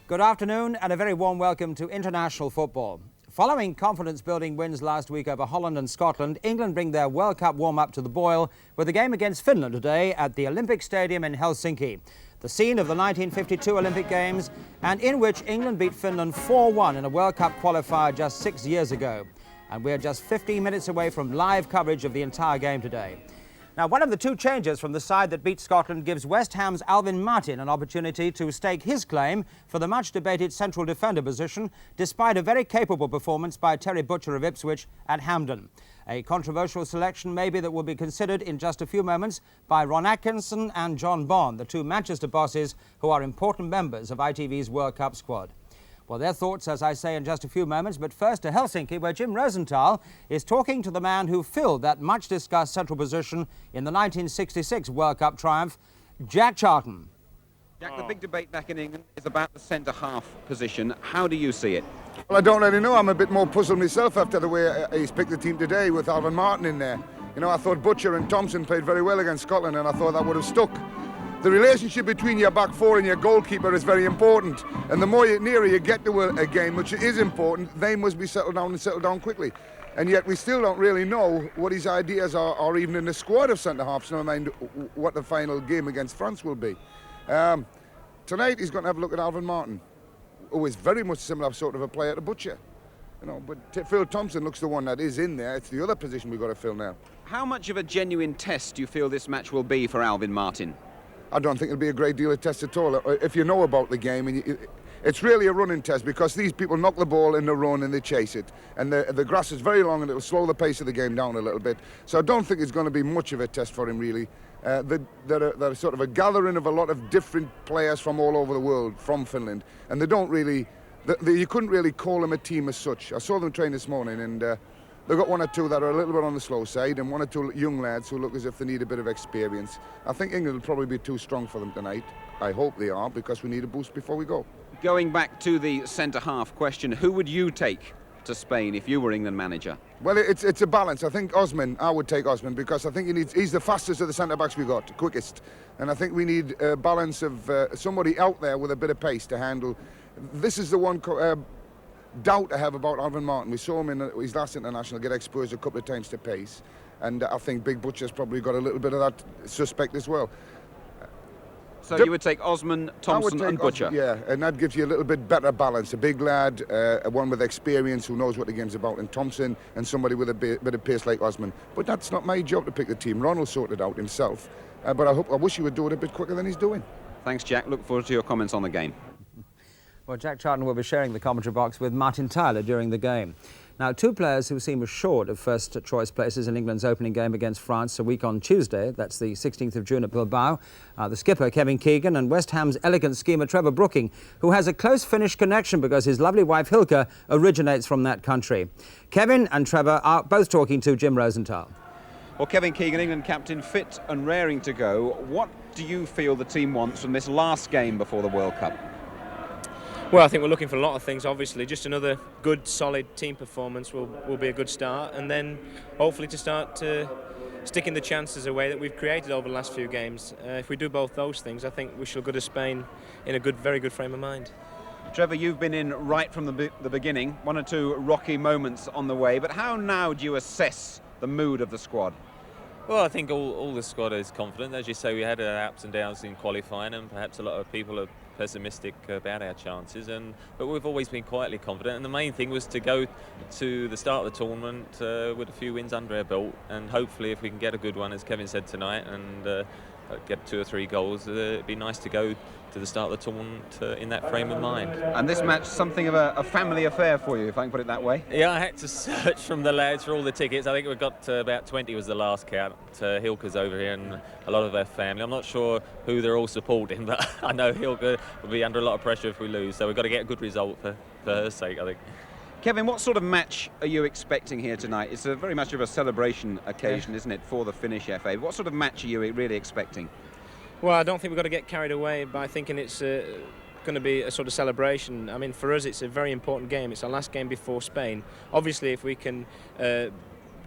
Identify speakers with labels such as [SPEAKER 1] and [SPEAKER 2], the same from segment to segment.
[SPEAKER 1] Good afternoon and a very warm welcome to international football. Following confidence-building wins last week over Holland and Scotland, England bring their World Cup warm-up to the boil with a game against Finland today at the Olympic Stadium in Helsinki, the scene of the 1952 Olympic Games, and in which England beat Finland 4-1 in a World Cup qualifier just 6 years ago. And we're just 15 minutes away from live coverage of the entire game today. Now, one of the two changes from the side that beat Scotland gives West Ham's Alvin Martin an opportunity to stake his claim for the much-debated central defender position, despite a very capable performance by Terry Butcher of Ipswich at Hampden. A controversial selection maybe that will be considered in just a few moments by Ron Atkinson and John Bond, the two Manchester bosses who are important members of ITV's World Cup squad. Well, their thoughts, as I say, in just a few moments, but first to Helsinki, where Jim Rosenthal is talking to the man who filled that much-discussed central position in the 1966 World Cup triumph, Jack Charlton.
[SPEAKER 2] Jack, the big debate back in England is about the centre-half position. How do you see it?
[SPEAKER 3] Well, I don't really know. I'm a bit more puzzled myself after the way he's picked the team today with Alvin Martin in there. You know, I thought Butcher and Thompson played very well against Scotland, and I thought that would have stuck. The relationship between your back four and your goalkeeper is very important, and the nearer you get to a game, which is important, they must be settled down quickly. And yet we still don't really know what his ideas are, or even in the squad of centre-halves, never mind what the final game against France will be. Tonight he's going to have a look at Alvin Martin, who is very much similar sort of a player to Butcher. You know, but Phil Thompson looks the one that is in there. It's the other position we've got to fill now.
[SPEAKER 2] How much of a genuine test do you feel this match will be for Alvin Martin?
[SPEAKER 3] I don't think it'll be a great deal of test at all. If you know about the game, and it's really a running test, because these people knock the ball in the run and they chase it. And the grass is very long and it'll slow the pace of the game down a little bit. So I don't think it's going to be much of a test for him, really. They're sort of a gathering of a lot of different players from all over the world, from Finland. And they don't really, you couldn't really call them a team as such. I saw them train this morning, and they've got one or two that are a little bit on the slow side, and one or two young lads who look as if they need a bit of experience. I think England will probably be too strong for them tonight. I hope they are, because we need a boost before we go. Going
[SPEAKER 2] back to the centre-half question, who would you take to Spain if you were England manager?
[SPEAKER 3] Well, it's a balance. I think Osman, I would take Osman, because I think he's the fastest of the centre-backs we got, quickest. And I think we need a balance of somebody out there with a bit of pace to handle. This is the one doubt I have about Alvin Martin. We saw him in his last international get exposed a couple of times to pace, and I think Big Butcher's probably got a little bit of that suspect as well.
[SPEAKER 2] So you would take Osman, Thompson and Butcher?
[SPEAKER 3] Osman, yeah, and that gives you a little bit better balance. A big lad, one with experience who knows what the game's about, and Thompson, and somebody with a bit of pace like Osman. But that's not my job to pick the team. Ron will sort it out himself. But I wish he would do it a bit quicker than he's doing.
[SPEAKER 2] Thanks, Jack. Look forward to your comments on the game.
[SPEAKER 1] Well, Jack Charlton will be sharing the commentary box with Martin Tyler during the game. Now, two players who seem assured of first-choice places in England's opening game against France a week on Tuesday, that's the 16th of June at Bilbao, the skipper, Kevin Keegan, and West Ham's elegant schemer, Trevor Brooking, who has a close Finnish connection because his lovely wife, Hilke, originates from that country. Kevin and Trevor are both talking to Jim Rosenthal.
[SPEAKER 2] Well, Kevin Keegan, England captain, fit and raring to go. What do you feel the team wants from this last game before the World Cup?
[SPEAKER 4] Well, I think we're looking for a lot of things, obviously. Just another good, solid team performance will be a good start, and then hopefully to start to sticking the chances away that we've created over the last few games. If we do both those things, I think we shall go to Spain in a very good frame of mind.
[SPEAKER 2] Trevor, you've been in right from the beginning, one or two rocky moments on the way, but how now do you assess the mood of the squad?
[SPEAKER 5] Well, I think all the squad is confident. As you say, we had our ups and downs in qualifying, and perhaps a lot of people are pessimistic about our chances, but we've always been quietly confident, and the main thing was to go to the start of the tournament with a few wins under our belt, and hopefully if we can get a good one, as Kevin said tonight, and get 2 or 3 goals, it'd be nice to go to the start of the tournament in that frame of mind.
[SPEAKER 2] And this match, something of a family affair for you, if I can put it that way?
[SPEAKER 5] Yeah, I had to search from the lads for all the tickets. I think we've got about 20 was the last count. Hilke's over here and a lot of their family. I'm not sure who they're all supporting, but I know Hilke will be under a lot of pressure if we lose, so we've got to get a good result for her sake, I think.
[SPEAKER 2] Kevin, what sort of match are you expecting here tonight? It's very much of a celebration occasion, isn't it, for the Finnish FA? What sort of match are you really expecting?
[SPEAKER 4] Well, I don't think we've got to get carried away by thinking it's going to be a sort of celebration. I mean, for us, it's a very important game. It's our last game before Spain. Obviously, if we can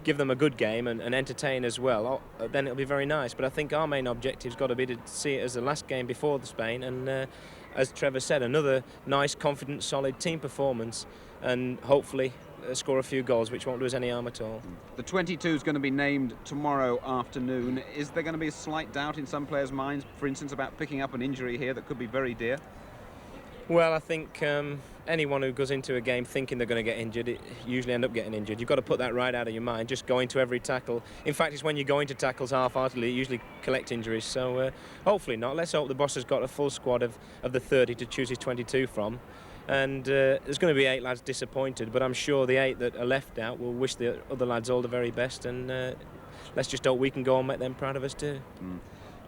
[SPEAKER 4] give them a good game and entertain as well, then it'll be very nice. But I think our main objective's got to be to see it as the last game before the Spain, and as Trevor said, another nice, confident, solid team performance, and hopefully score a few goals, which won't do us any harm at all.
[SPEAKER 2] The 22 is going to be named tomorrow afternoon. Is there going to be a slight doubt in some players' minds, for instance, about picking up an injury here that could be very dear?
[SPEAKER 4] Well, I think anyone who goes into a game thinking they're going to get injured, it usually end up getting injured. You've got to put that right out of your mind, just going to every tackle. In fact, it's when you go into tackles half-heartedly, you usually collect injuries. So hopefully not. Let's hope the boss has got a full squad of the 30 to choose his 22 from. And there's going to be 8 lads disappointed, but I'm sure the 8 that are left out will wish the other lads all the very best, and let's just hope we can go and make them proud of us too.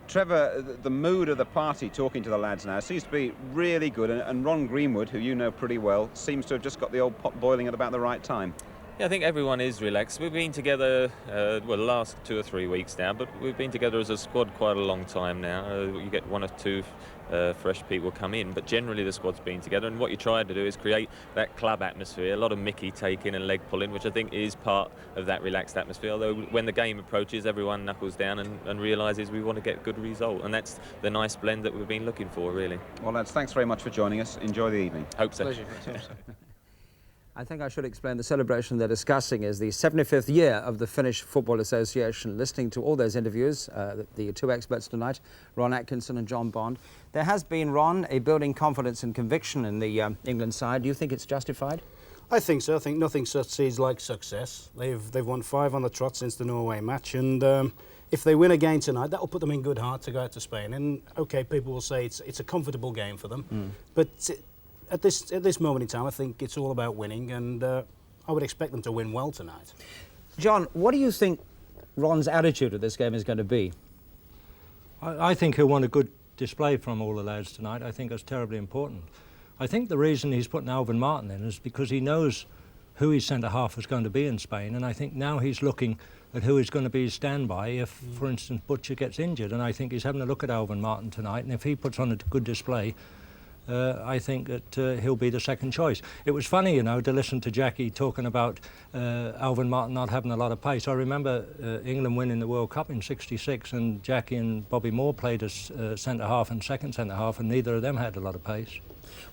[SPEAKER 2] Trevor, the mood of the party, talking to the lads now, seems to be really good, and Ron Greenwood, who you know pretty well, seems to have just got the old pot boiling at about the right time.
[SPEAKER 5] Yeah, I think everyone is relaxed. We've been together, the last 2 or 3 weeks now, but we've been together as a squad quite a long time now. You get 1 or 2 fresh people come in, but generally the squad's been together, and what you try to do is create that club atmosphere, a lot of Mickey taking and leg pulling, which I think is part of that relaxed atmosphere, although when the game approaches, everyone knuckles down and realises we want to get a good result, and that's the nice blend that we've been looking for, really.
[SPEAKER 2] Well, lads, thanks very much for joining us. Enjoy the evening.
[SPEAKER 5] Hope so.
[SPEAKER 4] Pleasure.
[SPEAKER 1] I think I should explain the celebration they're discussing is the 75th year of the Finnish Football Association. Listening to all those interviews, the 2 experts tonight, Ron Atkinson and John Bond, there has been, Ron, a building confidence and conviction in the England side. Do you think it's justified?
[SPEAKER 6] I think so. I think nothing succeeds like success. They've won 5 on the trot since the Norway match, and if they win again tonight, that'll put them in good heart to go out to Spain. And okay, people will say it's a comfortable game for them, but at this moment in time, I think it's all about winning, and I would expect them to win well tonight.
[SPEAKER 1] John, what do you think Ron's attitude of this game is going to be?
[SPEAKER 7] I think he'll want a good display from all the lads tonight. I think that's terribly important. I think the reason he's putting Alvin Martin in is because he knows who his centre-half is going to be in Spain, and I think now he's looking at who is going to be his standby if, for instance, Butcher gets injured, and I think he's having a look at Alvin Martin tonight, and if he puts on a good display, I think that he'll be the second choice. It was funny, you know, to listen to Jackie talking about Alvin Martin not having a lot of pace. I remember England winning the World Cup in '66, and Jackie and Bobby Moore played as centre-half and second centre-half, and neither of them had a lot of pace.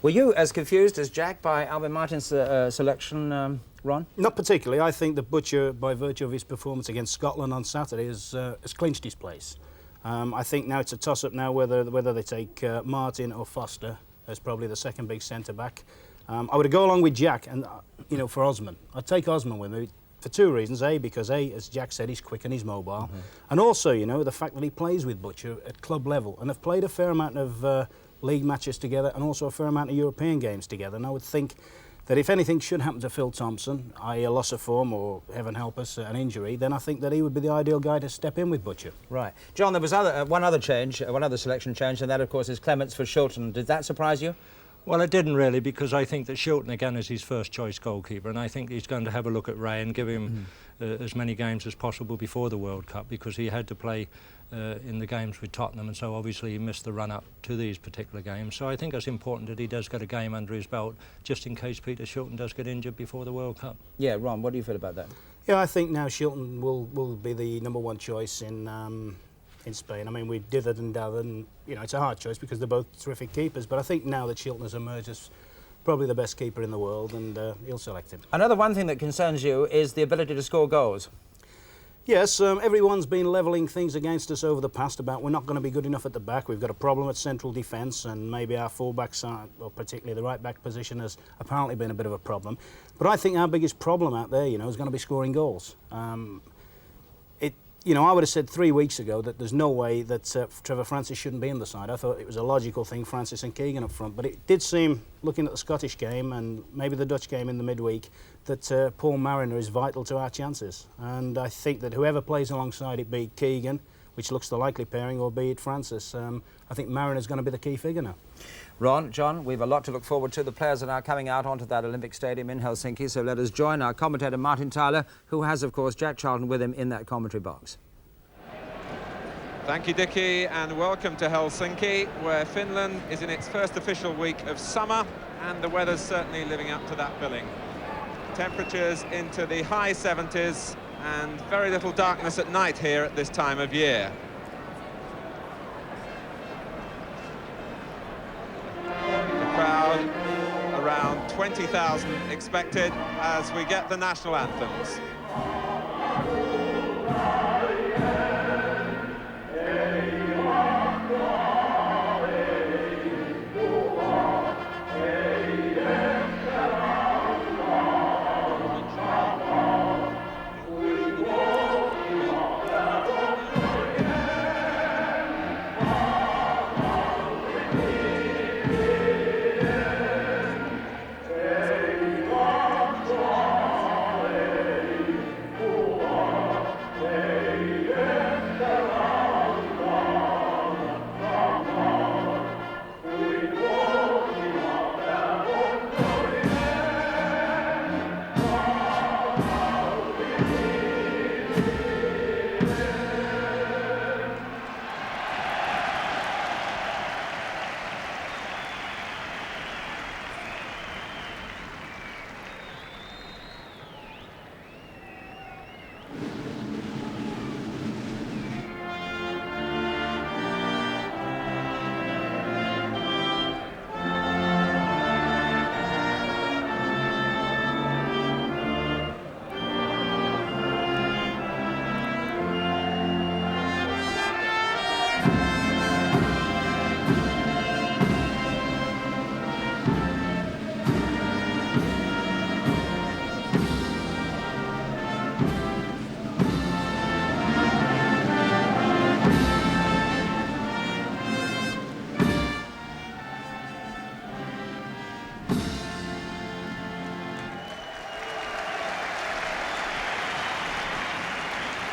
[SPEAKER 1] Were you as confused as Jack by Alvin Martin's selection, Ron?
[SPEAKER 6] Not particularly. I think that Butcher, by virtue of his performance against Scotland on Saturday, has clinched his place. I think now it's a toss-up now whether they take Martin or Foster as probably the second big centre-back. I would go along with Jack, and you know, for Osman. I'd take Osman with me for 2 reasons. Because as Jack said, he's quick and he's mobile. And also, you know, the fact that he plays with Butcher at club level, and have played a fair amount of league matches together and also a fair amount of European games together. And I would think that if anything should happen to Phil Thompson, i.e. a loss of form or, heaven help us, an injury, then I think that he would be the ideal guy to step in with Butcher.
[SPEAKER 1] Right. John, there was one other selection change, and that, of course, is Clements for Shilton. Did that surprise you?
[SPEAKER 7] Well, it didn't really, because I think that Shilton again is his first choice goalkeeper, and I think he's going to have a look at Ray and give him as many games as possible before the World Cup, because he had to play in the games with Tottenham, and so obviously he missed the run-up to these particular games. So I think it's important that he does get a game under his belt, just in case Peter Shilton does get injured before the World Cup.
[SPEAKER 1] Yeah, Ron, what do you feel about that?
[SPEAKER 6] Yeah, I think now Shilton will be the #1 choice in Spain. I mean, we dithered and dathered, and you know, it's a hard choice because they're both terrific keepers, but I think now that Shilton has emerged as probably the best keeper in the world, and he'll select him.
[SPEAKER 1] Another one thing that concerns you is the ability to score goals.
[SPEAKER 6] Yes, everyone's been levelling things against us over the past about we're not going to be good enough at the back. We've got a problem at central defence, and maybe our full-backs aren't, or particularly the right-back position has apparently been a bit of a problem. But I think our biggest problem out there, you know, is going to be scoring goals. You know, I would have said 3 weeks ago that there's no way that Trevor Francis shouldn't be in the side. I thought it was a logical thing, Francis and Keegan up front. But it did seem, looking at the Scottish game and maybe the Dutch game in the midweek, that Paul Mariner is vital to our chances. And I think that whoever plays alongside it, be it Keegan, which looks the likely pairing, or be it Francis, I think Mariner's going to be the key figure now.
[SPEAKER 1] Ron, John, we've a lot to look forward to. The players are now coming out onto that Olympic Stadium in Helsinki, so let us join our commentator Martin Tyler, who has, of course, Jack Charlton with him in that commentary box.
[SPEAKER 8] Thank you, Dickie, and welcome to Helsinki, where Finland is in its first official week of summer, and the weather's certainly living up to that billing. Temperatures into the high 70s, and very little darkness at night here at this time of year. The crowd around 20,000 expected as we get the national anthems.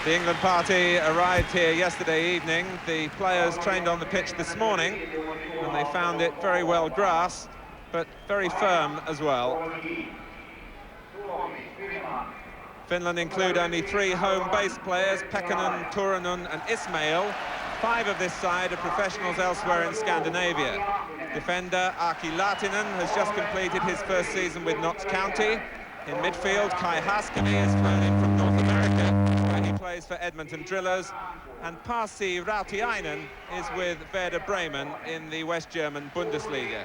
[SPEAKER 8] The England party arrived here yesterday evening. The players trained on the pitch this morning, and they found it very well grassed, but very firm as well. Finland include only 3 home-based players, Pekkanen, Turunen and Ismail. 5 of this side are professionals elsewhere in Scandinavia. Defender Aki Lahtinen has just completed his first season with Notts County. In midfield, Kai Haskinen is flown in from North America, where he plays for Edmonton Drillers. And Pasi Rautiainen is with Werder Bremen in the West German Bundesliga.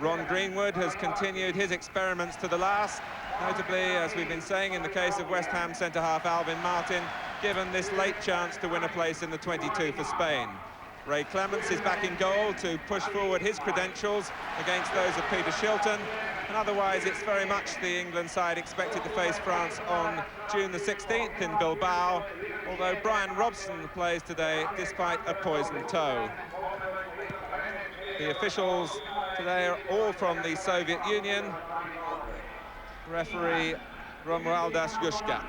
[SPEAKER 8] Ron Greenwood has continued his experiments to the last, notably, as we've been saying, in the case of West Ham centre-half Alvin Martin, given this late chance to win a place in the 22 for Spain. Ray Clements is back in goal to push forward his credentials against those of Peter Shilton, and otherwise it's very much the England side expected to face France on June the 16th in Bilbao, although Brian Robson plays today despite a poisoned toe. The officials today are all from the Soviet Union. Referee Romualdas Juszka.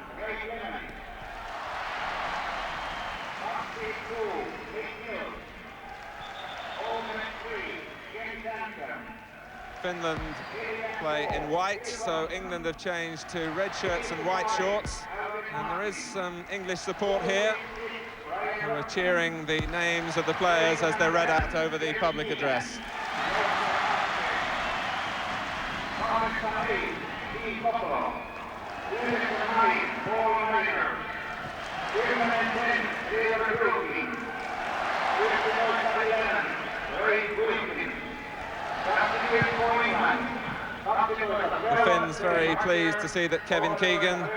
[SPEAKER 8] Finland play in white, so England have changed to red shirts and white shorts. And there is some English support here, who are cheering the names of the players as they're read out over the public address. The Finns very pleased to see that Kevin Keegan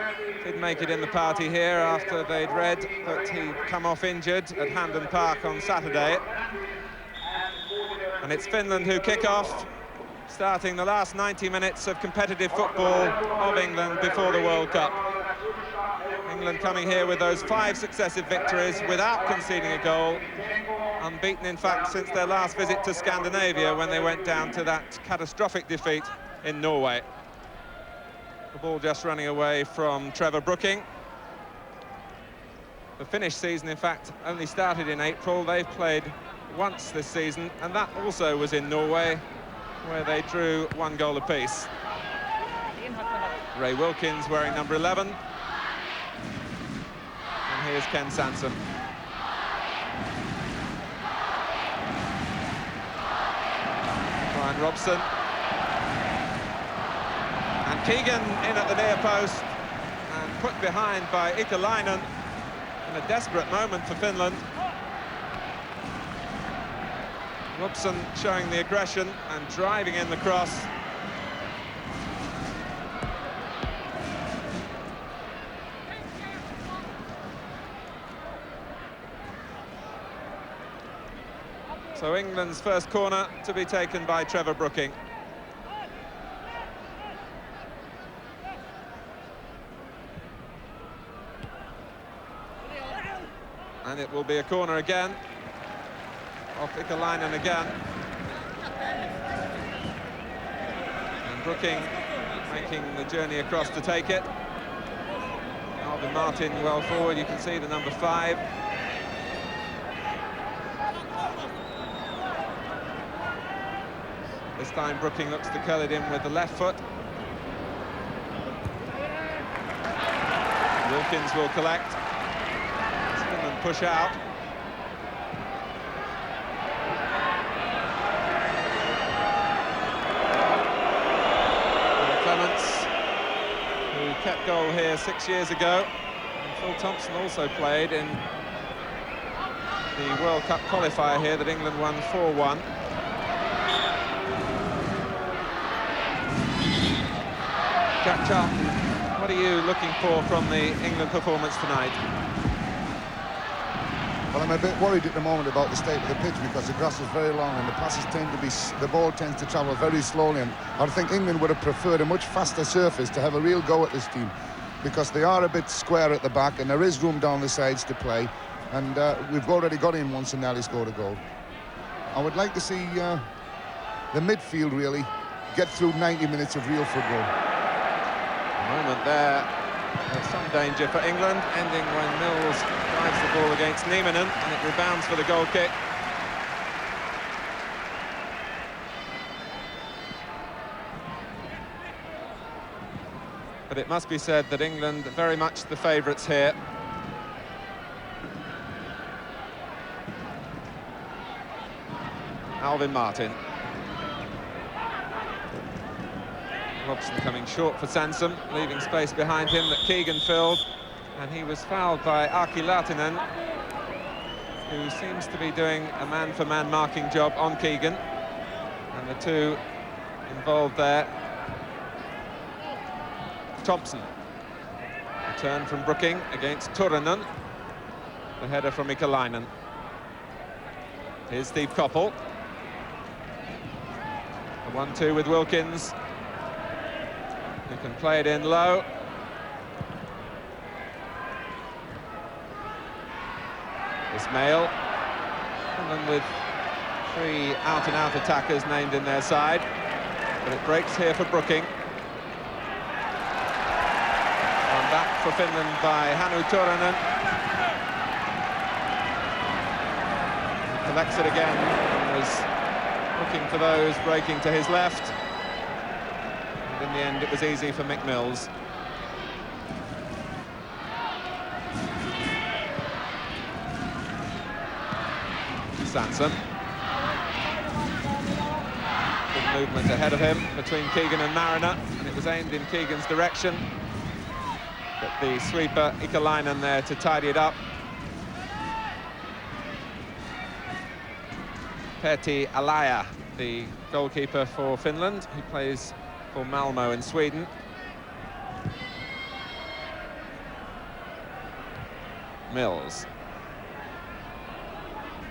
[SPEAKER 8] did make it in the party here after they'd read that he'd come off injured at Hampden Park on Saturday. And it's Finland who kick off, starting the last 90 minutes of competitive football of England before the World Cup. England coming here with those 5 successive victories without conceding a goal, unbeaten in fact since their last visit to Scandinavia when they went down to that catastrophic defeat in Norway. The ball just running away from Trevor Brooking. The Finnish season in fact only started in April. They've played once this season, and that also was in Norway, where they drew 1 goal apiece. Ray Wilkins wearing number 11. And here's Ken Sansom. Brian Robson. And Keegan in at the near post and put behind by Ikalainen in a desperate moment for Finland. Robson showing the aggression and driving in the cross. So England's first corner to be taken by Trevor Brooking. And it will be a corner again. Off Ikalainen again. And Brooking making the journey across to take it. Alvin Martin well forward, you can see the number 5. This time Brooking looks to curl it in with the left foot. Wilkins will collect. Finland push out. Clements, who kept goal here 6 years ago. And Phil Thompson also played in the World Cup qualifier here that England won 4-1. Jack Charlton, what are you looking for from the England performance tonight?
[SPEAKER 3] Well, I'm a bit worried at the moment about the state of the pitch because the grass is very long and the passes tend to be, the ball tends to travel very slowly, and I think England would have preferred a much faster surface to have a real go at this team, because they are a bit square at the back and there is room down the sides to play, and we've already got in once and nearly scored a goal. I would like to see the midfield really get through 90 minutes of real football.
[SPEAKER 8] Moment there of some danger for England, ending when Mills drives the ball against Nieminen and it rebounds for the goal kick. But it must be said that England are very much the favourites here. Alvin Martin. Robson coming short for Sansom, leaving space behind him that Keegan filled, and he was fouled by Aki Lahtinen, who seems to be doing a man-for-man marking job on Keegan, and the two involved there. Thompson, return from Brooking against Turunen, the header from Ikalainen. Here's Steve Coppell, the 1-2 with Wilkins, who can play it in low. Ismail, and then with 3 out-and-out attackers named in their side, but it breaks here for Brooking. And back for Finland by Hannu Turunen. He collects it again and was looking for those breaking to his left. In the end, it was easy for Mick Mills. Sansom. Good movement ahead of him between Keegan and Mariner, and it was aimed in Keegan's direction. But the sweeper, Ikalainen, there to tidy it up. Pertti Alaya, the goalkeeper for Finland, who plays for Malmo in Sweden. Mills.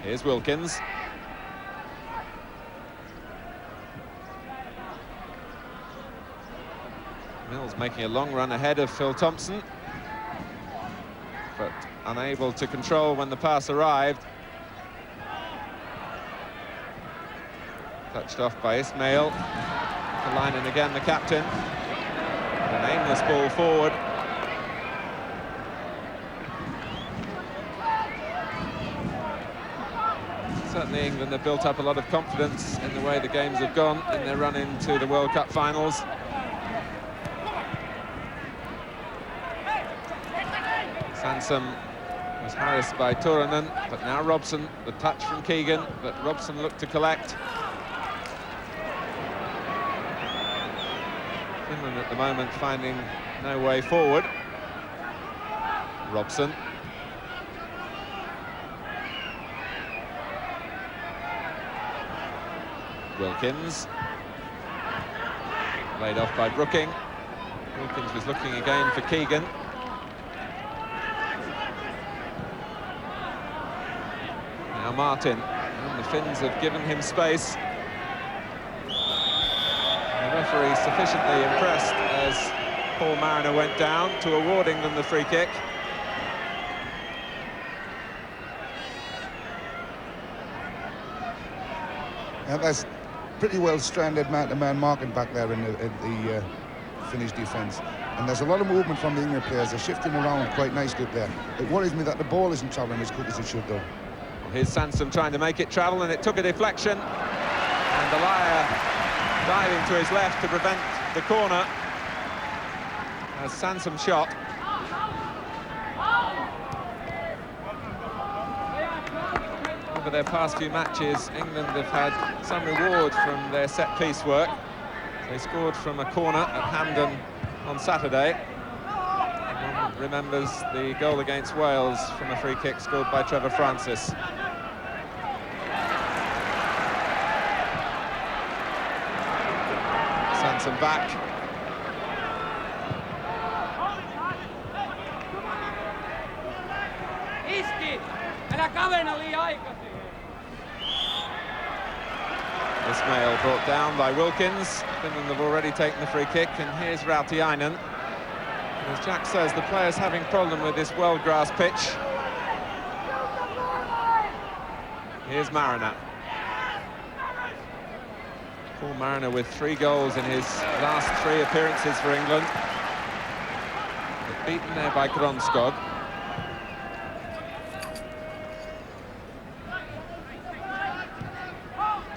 [SPEAKER 8] Here's Wilkins. Mills making a long run ahead of Phil Thompson, but unable to control when the pass arrived. Touched off by Ismail. Ikalainen again, the captain. An aimless ball forward. Certainly England have built up a lot of confidence in the way the games have gone in their run into the World Cup finals. Sansom was harassed by Turunen, but now Robson, the touch from Keegan, but Robson looked to collect. Finland at the moment finding no way forward. Robson. Wilkins. Laid off by Brooking. Wilkins was looking again for Keegan. Now Martin. And the Finns have given him space. The referee sufficiently impressed as Paul Mariner went down to award England the free kick.
[SPEAKER 3] Now that's pretty well stranded man-to-man marking back there in the Finnish defence. And there's a lot of movement from the England players. They're shifting around quite nicely up there. It worries me that the ball isn't travelling as quick as it should, though.
[SPEAKER 8] Well, here's Sansom trying to make it travel, and it took a deflection. And Delia diving to his left to prevent the corner as Sansom shot. Over their past few matches, England have had some reward from their set-piece work. They scored from a corner at Hampden on Saturday. One remembers the goal against Wales from a free kick scored by Trevor Francis. Sansom back. Ismail brought down by Wilkins. Finland have already taken the free kick, and here's Rautiainen. As Jack says, the players having problem with this well-grassed pitch. Here's Mariner. Paul Mariner with 3 goals in his last 3 appearances for England. But beaten there by Gronskog.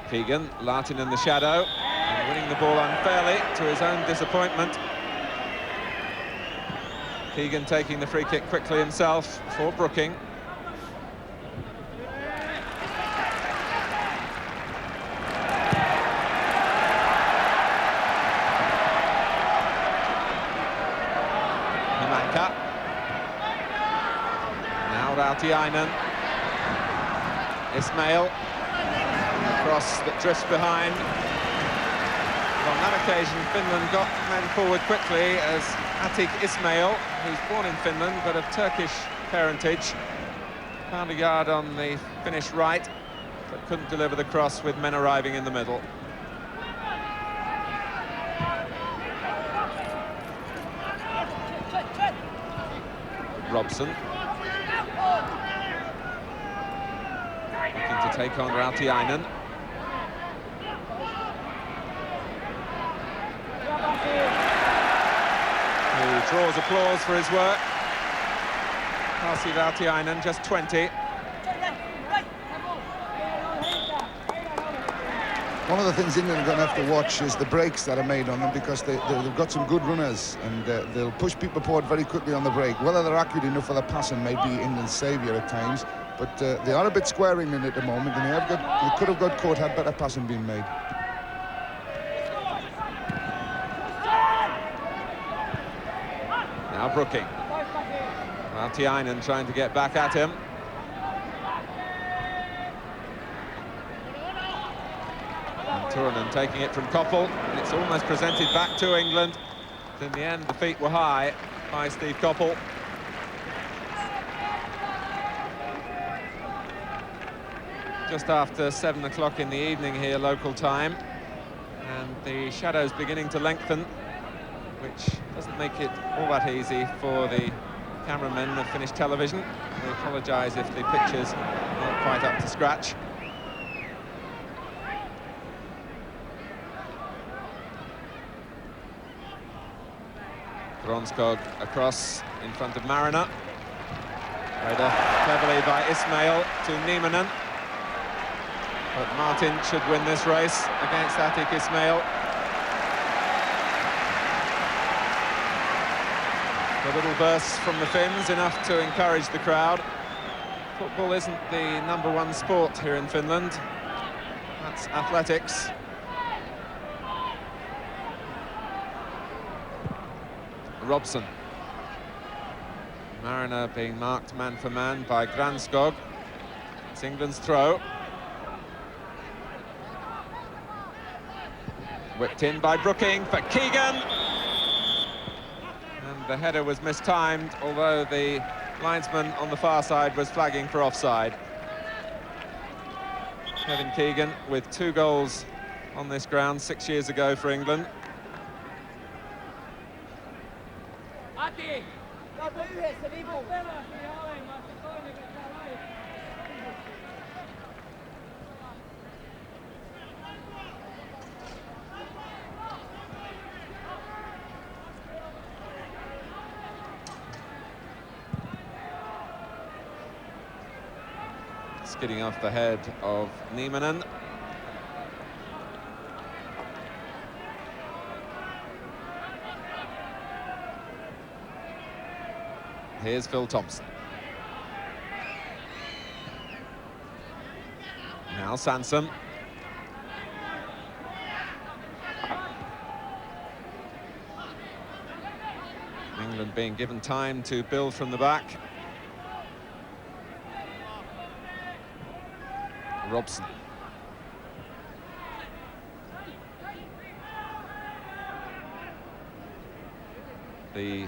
[SPEAKER 8] Keegan, Lartin in the shadow, and winning the ball unfairly to his own disappointment. Keegan taking the free kick quickly himself for Brooking. Himanka. Now Rautiainen. Ismail. Cross that drifts behind. On that occasion, Finland got men forward quickly as Atik Ismail, who's born in Finland but of Turkish parentage, found a yard on the Finnish right, but couldn't deliver the cross with men arriving in the middle. Robson. Looking to take on Rautiainen. Who draws applause for his work. Pasi Rautiainen, just 20.
[SPEAKER 3] One of the things England are going to have to watch is the breaks that are made on them, because they've got some good runners, and they'll push people forward very quickly on the break. Whether they're accurate enough for the passing may be England's saviour at times, but they are a bit square England at the moment, and they could have got caught had better passing been made.
[SPEAKER 8] Now Brooking. Rautiainen trying to get back at him. Turunen taking it from Koppel, and it's almost presented back to England. But in the end, the feet were high by Steve Koppel. Just after 7 o'clock in the evening here, local time, and the shadows beginning to lengthen, which doesn't make it all that easy for the cameramen of Finnish television. We apologise if the pictures are not quite up to scratch. Gronskog across in front of Mariner. Played off cleverly by Ismail to Niemanen. But Martin should win this race against Atik Ismail. The little bursts from the Finns, enough to encourage the crowd. Football isn't the #1 sport here in Finland. That's athletics. Robson. Mariner being marked man for man by Granskog. It's England's throw. Whipped in by Brooking for Keegan. And the header was mistimed, although the linesman on the far side was flagging for offside. Kevin Keegan with 2 goals on this ground 6 years ago for England. Skidding off the head of Niemanen. Here's Phil Thompson. Now Sansom. England being given time to build from the back. Robson. The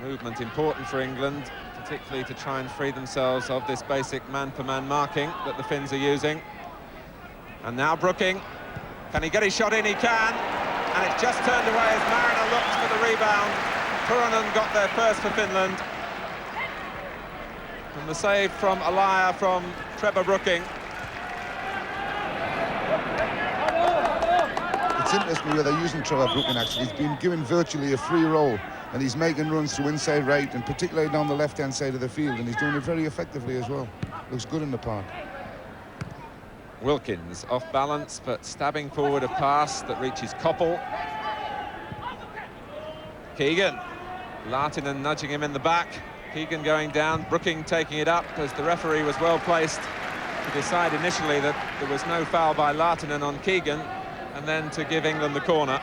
[SPEAKER 8] movement important for England, particularly to try and free themselves of this basic man-for-man marking that the Finns are using. And now Brooking. Can he get his shot in? He can. And it's just turned away as Mariner looks for the rebound. Turunen got there first for Finland. And the save from Alaya from Trevor Brooking.
[SPEAKER 3] It's interesting where they're using Trevor Brooking, actually. He's been given virtually a free role, and he's making runs through inside right, and particularly down the left-hand side of the field, and he's doing it very effectively as well. Looks good in the park.
[SPEAKER 8] Wilkins off balance, but stabbing forward a pass that reaches Koppel. Keegan. Lahtinen nudging him in the back. Keegan going down, Brooking taking it up as the referee was well placed to decide initially that there was no foul by Lahtinen on Keegan, and then to give England the corner.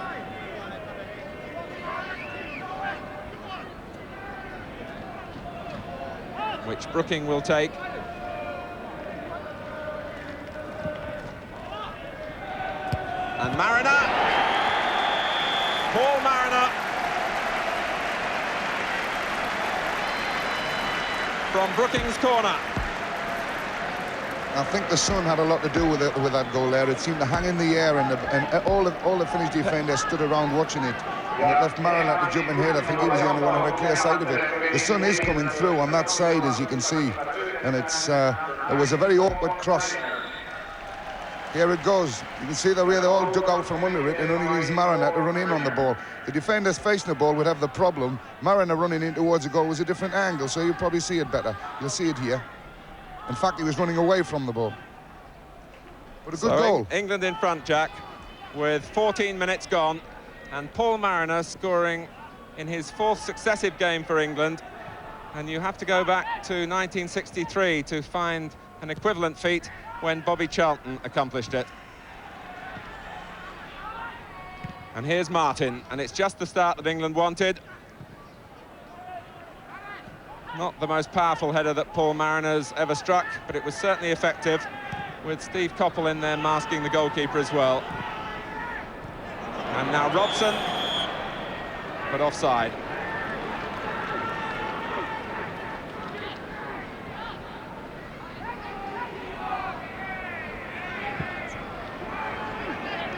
[SPEAKER 8] Which Brooking will take. And Mariner. Paul Mariner. From Brooking's corner.
[SPEAKER 3] I think the sun had a lot to do with that goal there. It seemed to hang in the air, and all the Finnish defenders stood around watching it. And it left Mariner to jump in here. I think he was the only one who had a clear sight of it. The sun is coming through on that side, as you can see. And it was a very awkward cross. Here it goes. You can see the way they all duck out from under it, and only leaves Mariner to run in on the ball. The defenders facing the ball would have the problem. Mariner running in towards the goal was a different angle, so you'll probably see it better. You'll see it here. In fact, he was running away from the ball. But a good goal.
[SPEAKER 8] England in front, Jack, with 14 minutes gone, and Paul Mariner scoring in his 4th successive game for England. And you have to go back to 1963 to find an equivalent feat when Bobby Charlton accomplished it. And here's Martin, and it's just the start that England wanted. Not the most powerful header that Paul Mariner's ever struck, but it was certainly effective, with Steve Koppel in there masking the goalkeeper as well. And now Robson, but offside.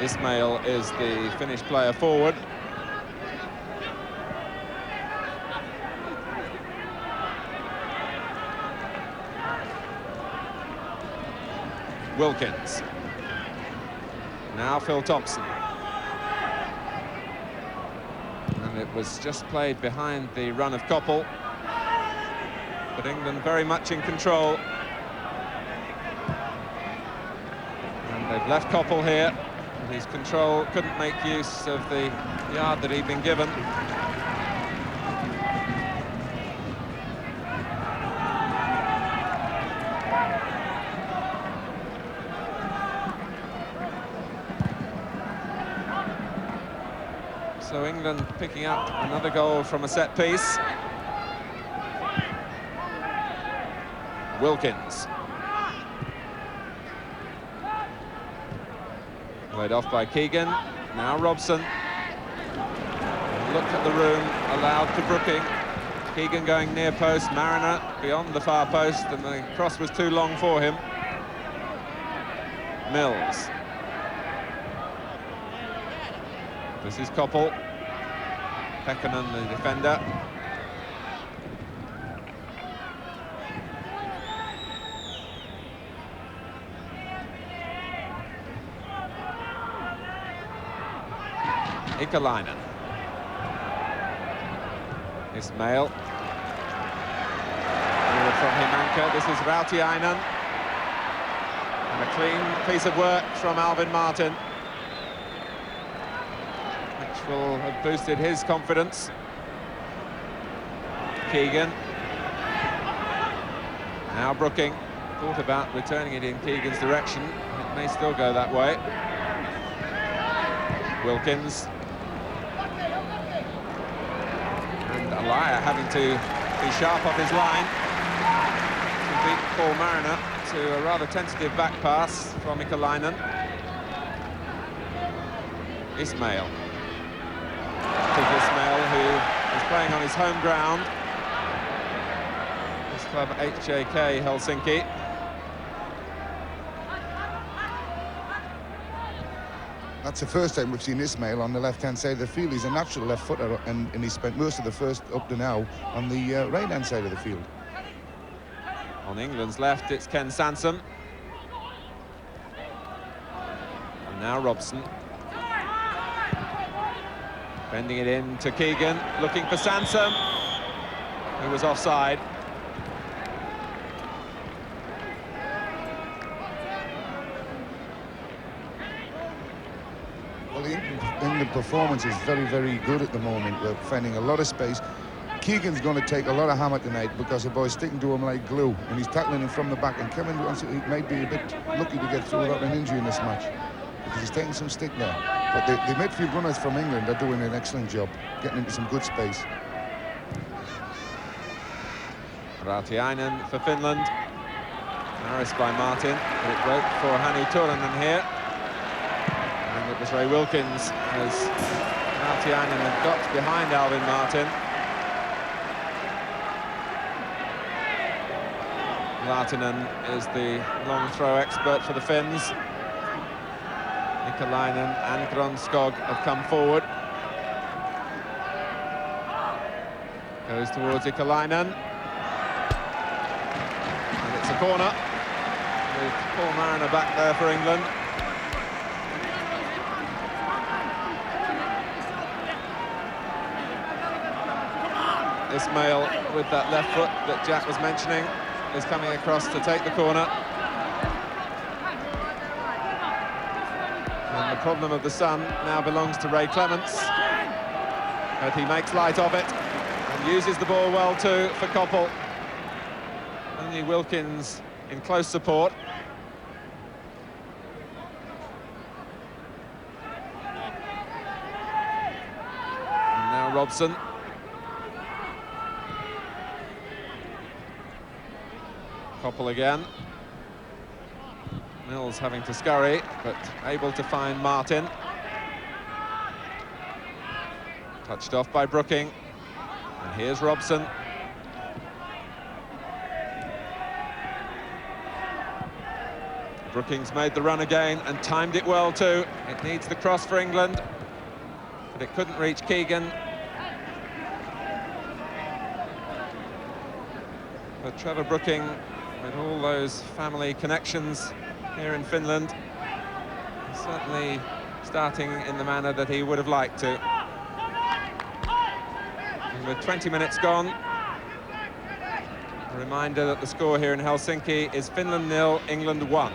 [SPEAKER 8] Ismail is the Finnish player forward. Wilkins. Now Phil Thompson. And it was just played behind the run of Koppel. But England very much in control. And they've left Koppel here. His control couldn't make use of the yard that he'd been given. So England picking up another goal from a set piece. Wilkins. Played off by Keegan. Now Robson. Look at the room allowed to Brooking. Keegan going near post, Mariner beyond the far post, and the cross was too long for him. Mills. This is Koppel. Pekkanen, the defender. Ikalainen. Ismail. Forward from Himanka. This is Rautiainen. And a clean piece of work from Alvin Martin, which will have boosted his confidence. Keegan. Now Brooking. Thought about returning it in Keegan's direction. It may still go that way. Wilkins. And Alaya having to be sharp off his line to beat Paul Mariner to a rather tentative back pass from Ikalainen. Ismail. Ismail, who is playing on his home ground. His club HJK Helsinki.
[SPEAKER 3] That's the first time we've seen Ismail on the left-hand side of the field. He's a natural left footer, and he spent most of the first up to now on the right-hand side of the field.
[SPEAKER 8] On England's left, it's Ken Sansom. And now Robson. Bending it in to Keegan, looking for Sansom, who was offside.
[SPEAKER 3] Well, the England performance is very, very good at the moment. We're finding a lot of space. Keegan's going to take a lot of hammer tonight because the boy's sticking to him like glue, and he's tackling him from the back. And Kevin, he might be a bit lucky to get through without an injury in this match, because he's taking some stick there. But the midfield runners from England are doing an excellent job, getting into some good space.
[SPEAKER 8] Rautiainen for Finland. Harris by Martin. It broke for Hannu Turunen here. And it was Ray Wilkins as Rautiainen had got behind Alvin Martin. Lahtinen is the long throw expert for the Finns. Ikalainen and Gronskog have come forward. Goes towards Ikalainen. And it's a corner, with Paul Mariner back there for England. Ismail, with that left foot that Jack was mentioning, is coming across to take the corner. And the problem of the sun now belongs to Ray Clements, but he makes light of it and uses the ball well too for Koppel. Only Wilkins in close support. And now Robson. Koppel again. Mills having to scurry, but able to find Martin. Touched off by Brooking. And here's Robson. Brookings made the run again and timed it well too. It needs the cross for England, but it couldn't reach Keegan. But Trevor Brooking, with all those family connections here in Finland, certainly starting in the manner that he would have liked to. And with 20 minutes gone, a reminder that the score here in Helsinki is Finland 0, England 1.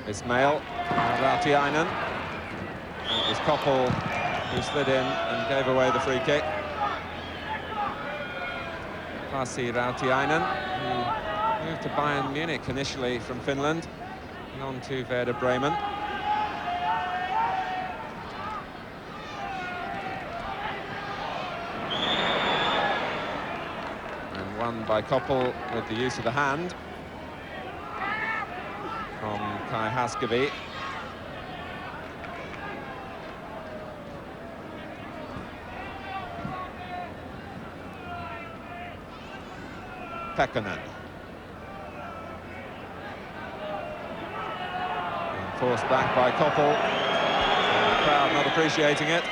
[SPEAKER 8] Ismail, Rautiainen. It was Koppel who slid in and gave away the free kick. Pasi Rautiainen, who moved to Bayern Munich initially from Finland and on to Werder Bremen. won by Koppel with the use of the hand from Kai Haskeby. Pekkanen. Forced back by Koppel. The crowd not appreciating it.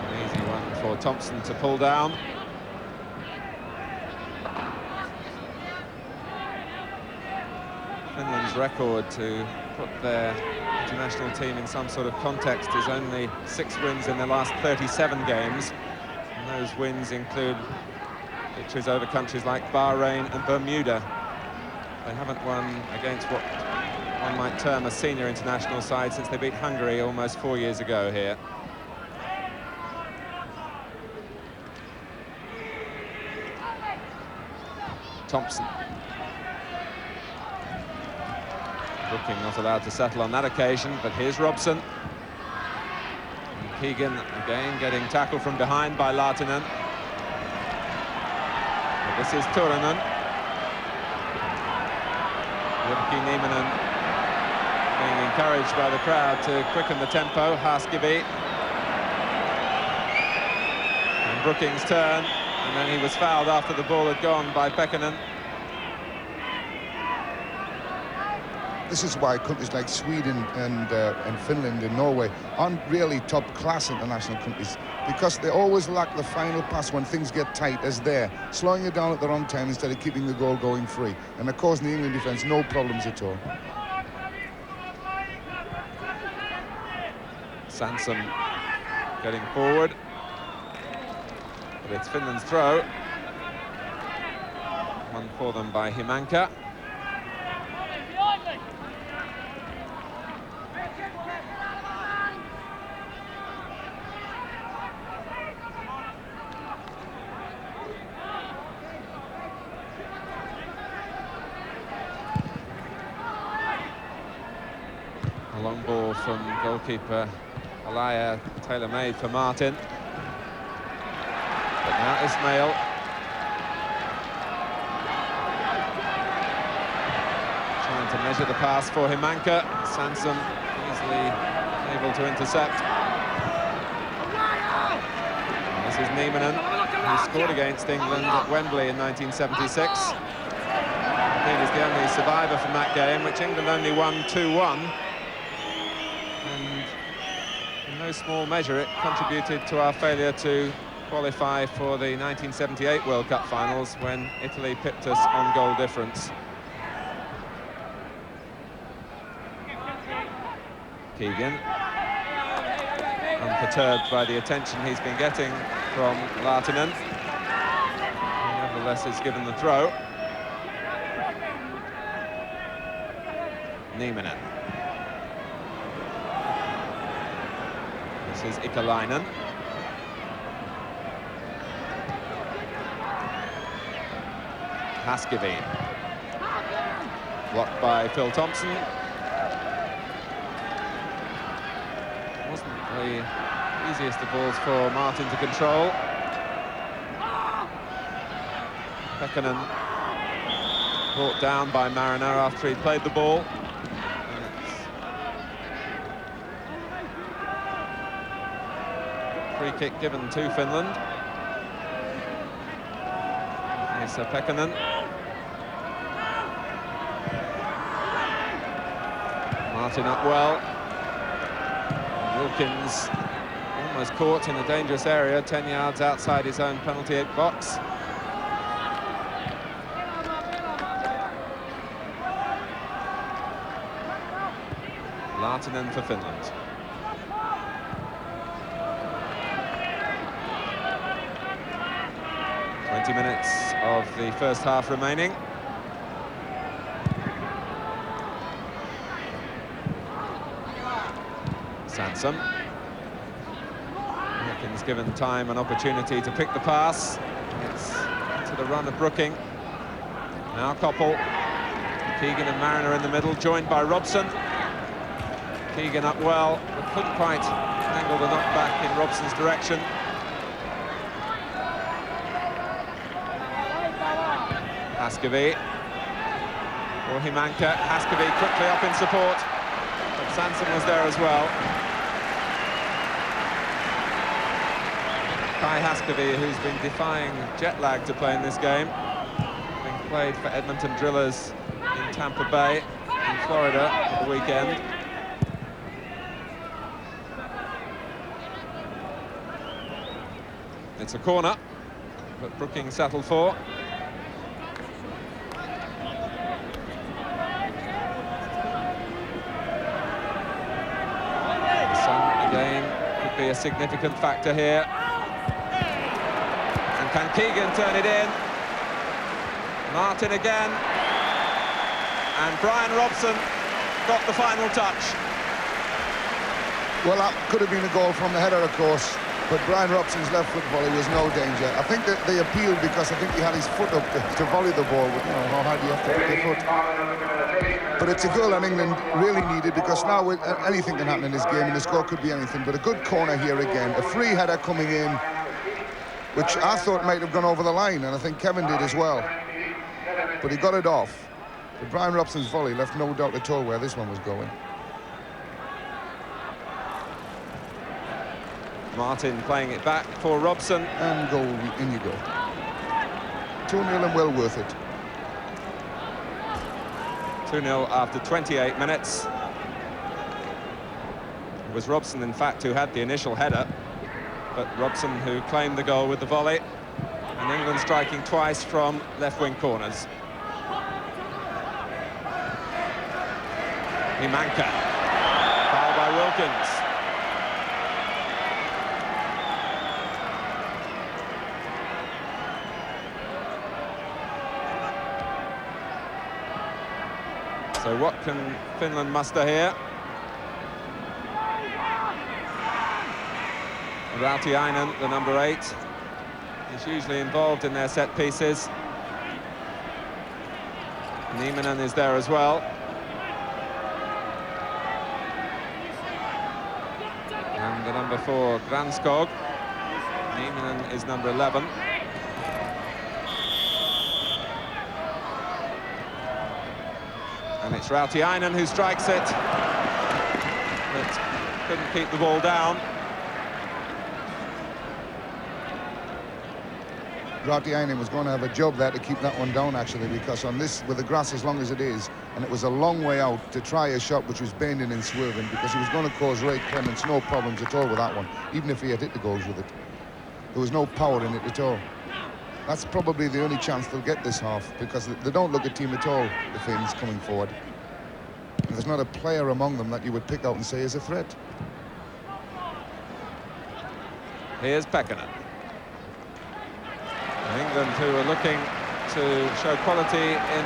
[SPEAKER 8] An easy one for Thompson to pull down. Finland's record, to put their international team in some sort of context, is only 6 wins in their last 37 games. And those wins include victories over countries like Bahrain and Bermuda. They haven't won against what one might term a senior international side since they beat Hungary almost 4 years ago here. Thompson. Brooking not allowed to settle on that occasion, but here's Robson. And Keegan again getting tackled from behind by Lahtinen. This is Turunen. Jyrki Nieminen being encouraged by the crowd to quicken the tempo. Haskeby. And Brooking's turn, and then he was fouled after the ball had gone by Pekkanen.
[SPEAKER 3] This is why countries like Sweden and Finland and Norway aren't really top-class international countries, because they always lack the final pass when things get tight as there, slowing it down at the wrong time instead of keeping the goal going free. And of course, in the England defence, no problems at all.
[SPEAKER 8] Sansom getting forward, but it's Finland's throw. One for them by Himanka. A long ball from goalkeeper Alaya, tailor-made for Martin. But now Ismail. Trying to measure the pass for Himanka. Sansom easily able to intercept. And this is Nieminen, who scored against England at Wembley in 1976. I think he's the only survivor from that game, which England only won 2-1. And in no small measure it contributed to our failure to qualify for the 1978 World Cup finals, when Italy pipped us on goal difference. Keegan, unperturbed by the attention he's been getting from Lahtinen. Nevertheless, is given the throw. Nieminen. This is Ikalainen. Haskeby. Blocked by Phil Thompson. Wasn't the easiest of balls for Martin to control. Pekkanen brought down by Mariner after he'd played the ball. Free kick given to Finland. Here's Pekkanen. Martin up well. Wilkins almost caught in a dangerous area, 10 yards outside his own penalty box. Lahtinen for Finland. Minutes of the first half remaining. Sansom. Wilkins given time and opportunity to pick the pass. It's to the run of Brooking. Now Koppel. Keegan and Mariner in the middle, joined by Robson. Keegan up well, but couldn't quite angle the knockback in Robson's direction. Haskeby. Or Himanka. Haskeby quickly up in support. But Sansom was there as well. Kai Haskeby, who's been defying jet lag to play in this game, having played for Edmonton Drillers in Tampa Bay, in Florida, at the weekend. It's a corner, but Brookings settled for. The sun, again, could be a significant factor here. And can Keegan turn it in? Martin again. And Brian Robson got the final touch.
[SPEAKER 3] Well, that could have been a goal from the header, of course, but Brian Robson's left foot volley was no danger. I think that they appealed because I think he had his foot up to volley the ball, but you know, how hard you have to put your foot. But it's a goal that England really needed, because now anything can happen in this game, and the score could be anything. But a good corner here again, a free header coming in, which I thought might have gone over the line, and I think Kevin did as well. But he got it off. But Brian Robson's volley left no doubt at all where this one was going.
[SPEAKER 8] Martin playing it back for Robson.
[SPEAKER 3] And goal, in you go. 2-0 and well worth it.
[SPEAKER 8] 2-0 after 28 minutes. It was Robson, in fact, who had the initial header, but Robson who claimed the goal with the volley. And England striking twice from left-wing corners. Himanka. Foul by Wilkins. So what can Finland muster here? Rautiainen, the number 8, is usually involved in their set pieces. Nieminen is there as well. And the number 4, Granskog. Nieminen is number 11. And it's Rautiainen who strikes it, but couldn't keep the ball down.
[SPEAKER 3] Rautiainen was going to have a job there to keep that one down, actually, because on this, with the grass as long as it is, and it was a long way out to try a shot which was bending and swerving, because he was going to cause Ray Clements no problems at all with that one, even if he had hit the goals with it. There was no power in it at all. That's probably the only chance they'll get this half, because they don't look a team at all, the Finns, coming forward. And there's not a player among them that you would pick out and say is a threat.
[SPEAKER 8] Here's Pekkanen. England, who are looking to show quality in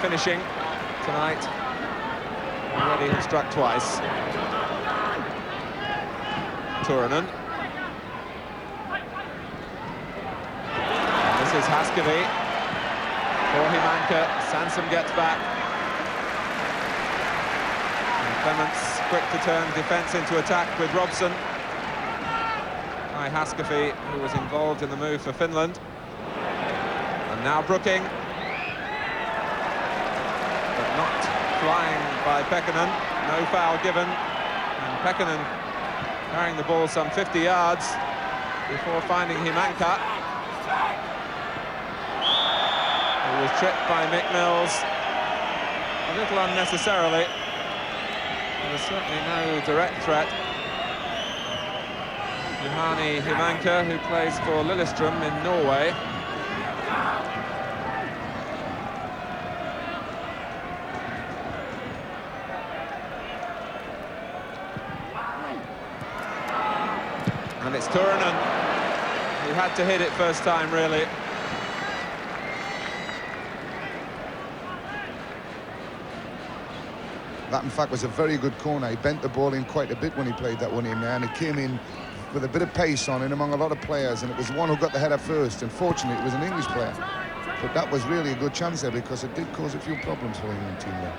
[SPEAKER 8] finishing tonight, already have struck twice. Turunen. And this is Haskeby. For Himanka, Sansom gets back. And Clements quick to turn defence into attack with Robson. Kai Haskeby, who was involved in the move for Finland. And now Brooking, but not flying by Pekkanen. No foul given, and Pekkanen carrying the ball some 50 yards before finding Himanka, who was tripped by Mick Mills a little unnecessarily. There was certainly no direct threat. Juhani Himanka, who plays for Lillestrøm in Norway. And it's Turunen, who had to hit it first time, really.
[SPEAKER 3] That, in fact, was a very good corner. He bent the ball in quite a bit when he played that one in there, and it came in with a bit of pace on it among a lot of players, and it was the one who got the header first. Unfortunately, it was an English player. But that was really a good chance there, because it did cause a few problems for the England team there.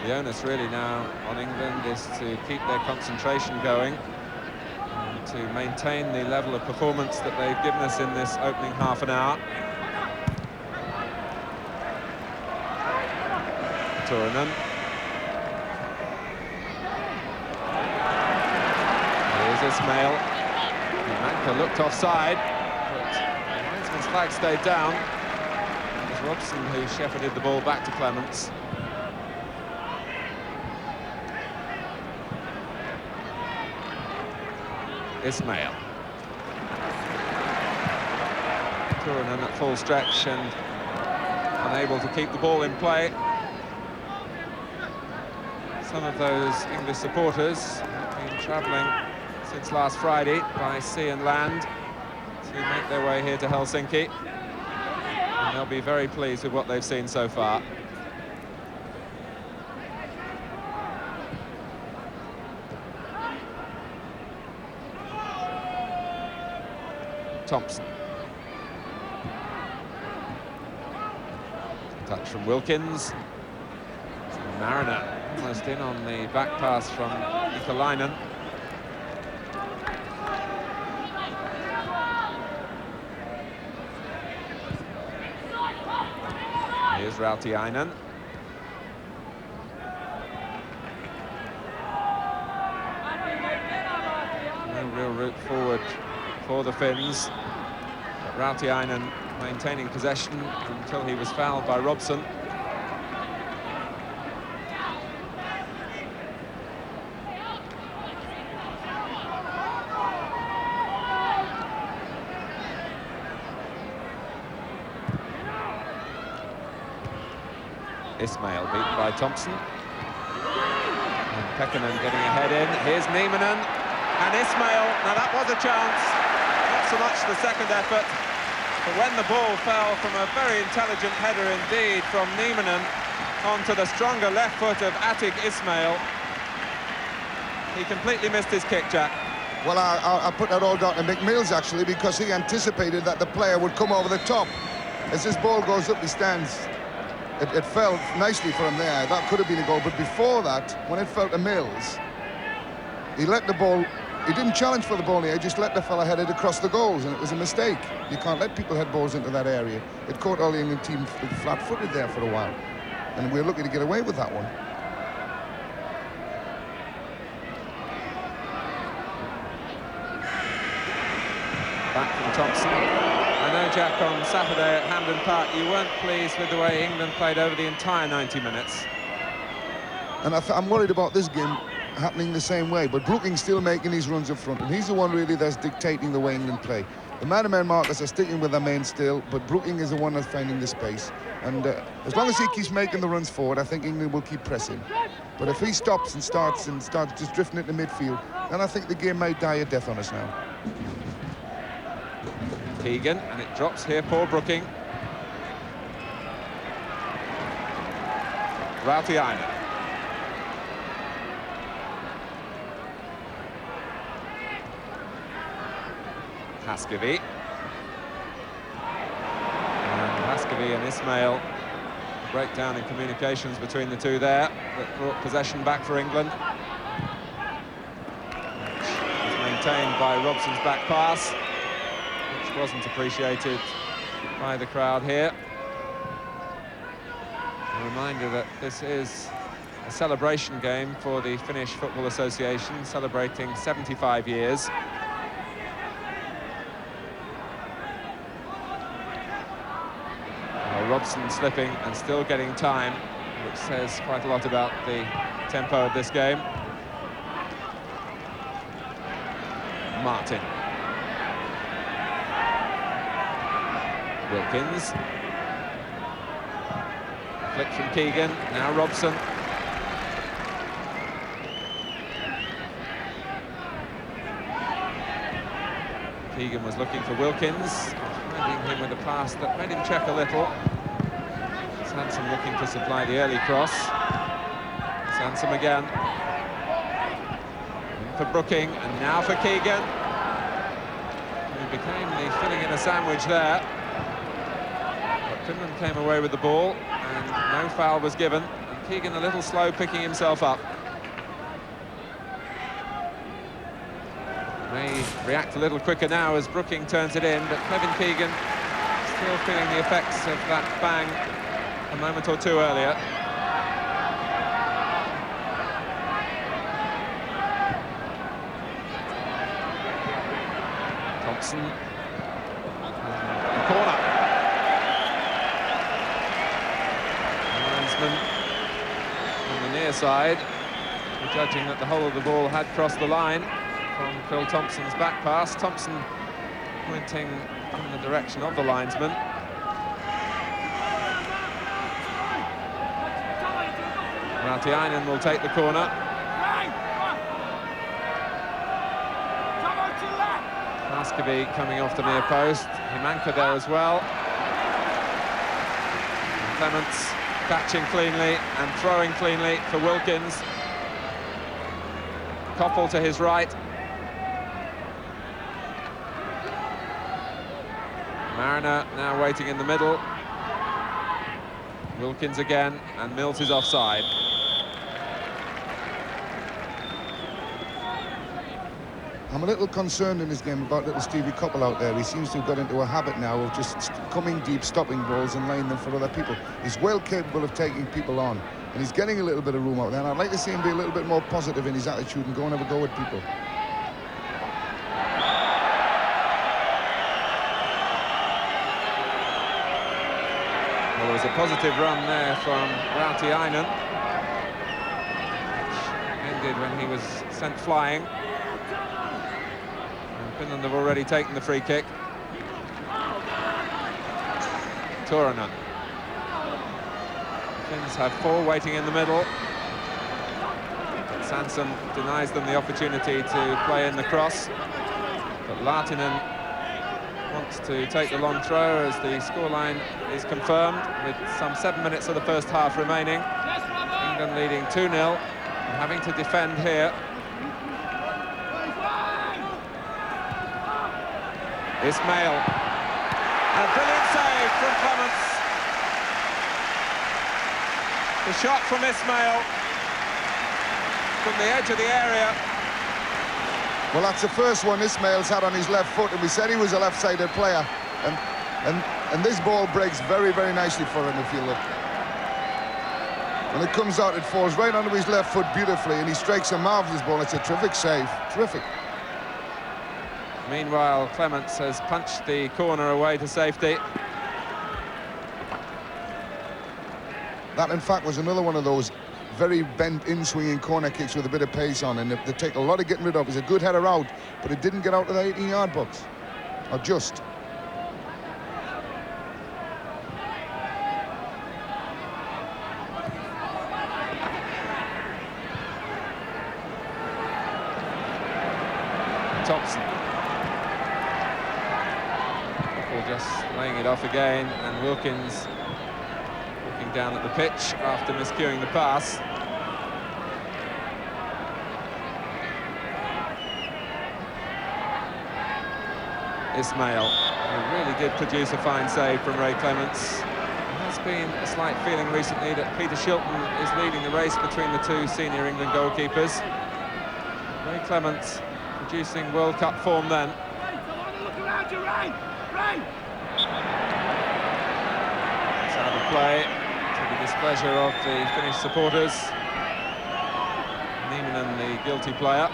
[SPEAKER 8] The onus really now on England is to keep their concentration going and to maintain the level of performance that they've given us in this opening half an hour. Turunen. Here's Ismail. Manka looked offside, but the linesman's flag stayed down. It was Robson who shepherded the ball back to Clements. Ismail. Turunen at full stretch and unable to keep the ball in play. Some of those English supporters have been travelling since last Friday by sea and land to make their way here to Helsinki. And they'll be very pleased with what they've seen so far. Thompson. Touch from Wilkins. Mariner almost in on the back pass from Nikolainen. Here's Rautiainen. No real route forward for the Finns. But Rautiainen maintaining possession until he was fouled by Robson. Ismail beaten by Thompson. And Pekkanen getting a head in. Here's Nieminen and Ismail. Now that was a chance. Not so much the second effort, but when the ball fell from a very intelligent header indeed from Nieminen onto the stronger left foot of Atik Ismail, he completely missed his kick, Jack.
[SPEAKER 3] Well, I put that all down to Mick Mills, actually, because he anticipated that the player would come over the top. As this ball goes up, he stands. It fell nicely for him there. That could have been a goal, but before that, when it fell to Mills, he let the ball, he didn't challenge for the ball here, he just let the fella head it across the goals, and it was a mistake. You can't let people head balls into that area. It caught all the England team flat-footed there for a while, and we're lucky to get away with that one.
[SPEAKER 8] Back from Thompson. I know, Jack, on Saturday at Hampden Park, you weren't pleased with the way England played over the entire 90 minutes.
[SPEAKER 3] And I'm worried about this game happening the same way, but Brooking's still making these runs up front, and he's the one really that's dictating the way England play. The man-to-man markers are sticking with their men still, but Brooking is the one that's finding the space. And as long as he keeps making the runs forward, I think England will keep pressing. But if he stops and starts just drifting into midfield, then I think the game might die a death on us now.
[SPEAKER 8] Keegan, and it drops here, Paul Brooking. Rautiainen. Haskavy. And Haskavy and Ismail. Breakdown in communications between the two there that brought possession back for England. Which was maintained by Robson's back pass, which wasn't appreciated by the crowd here. A reminder that this is a celebration game for the Finnish Football Association, celebrating 75 years. Robson slipping and still getting time, which says quite a lot about the tempo of this game. Martin. Wilkins. Flick from Keegan, now Robson. Keegan was looking for Wilkins, finding him with a pass that made him check a little. Sansom looking to supply the early cross. Sansom again. In for Brooking, and now for Keegan. Who became the filling in a sandwich there. But Finland came away with the ball, and no foul was given. And Keegan a little slow picking himself up. May react a little quicker now as Brooking turns it in, but Kevin Keegan still feeling the effects of that bang a moment or two earlier. Thompson. Corner. Linesman on the near side, judging that the whole of the ball had crossed the line from Phil Thompson's back pass. Thompson pointing in the direction of the linesman. Rautiainen will take the corner. Askeby coming off the near post. Himanka there as well. And Clements catching cleanly and throwing cleanly for Wilkins. Koppel to his right. Mariner now waiting in the middle. Wilkins again, and Mills is offside.
[SPEAKER 3] I'm a little concerned in this game about little Stevie Koppel out there. He seems to have got into a habit now of just coming deep, stopping balls and laying them for other people. He's well capable of taking people on, and he's getting a little bit of room out there, and I'd like to see him be a little bit more positive in his attitude and go and have a go at people.
[SPEAKER 8] Well, there was a positive run there from Rautiainen, which ended when he was sent flying. Finland have already taken the free kick. Turunen. Finns have 4 waiting in the middle. Sanson denies them the opportunity to play in the cross. But Lahtinen wants to take the long throw as the scoreline is confirmed with some 7 minutes of the first half remaining. England leading 2-0 and having to defend here. Ismail, and a brilliant save from Clements. The shot from Ismail from the edge of the area.
[SPEAKER 3] Well, that's the first one Ismail's had on his left foot, and we said he was a left-sided player, and this ball breaks very, very nicely for him, if you look. When it comes out, it falls right onto his left foot beautifully, and he strikes a marvellous ball. It's a terrific save, terrific.
[SPEAKER 8] Meanwhile, Clements has punched the corner away to safety.
[SPEAKER 3] That, in fact, was another one of those very bent in-swinging corner kicks with a bit of pace on, and they take a lot of getting rid of. It's a good header out, but it didn't get out of the 18-yard box. Or just.
[SPEAKER 8] Thompson. Just laying it off again, and Wilkins looking down at the pitch after miscuing the pass. Ismail, who really did produce a fine save from Ray Clements. There has been a slight feeling recently that Peter Shilton is leading the race between the 2 senior England goalkeepers. Ray Clements producing World Cup form then. It's out of play to the displeasure of the Finnish supporters. Nieminen, the guilty player.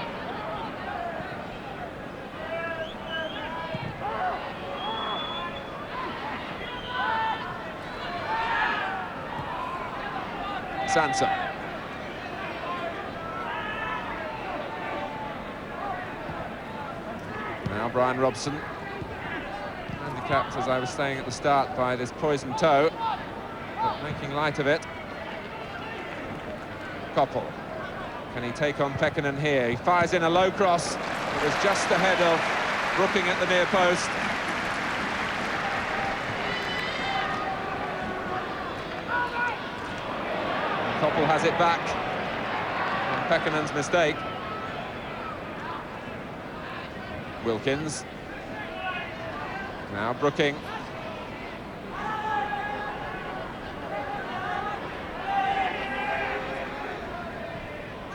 [SPEAKER 8] Sanson. Now Brian Robson. Handicapped, as I was saying at the start, by this poisoned toe, but making light of it. Koppel. Can he take on Pekkanen here? He fires in a low cross. It was just ahead of Brooking at the near post. And Koppel has it back from Pekkanen's mistake. Wilkins. Now Brooking.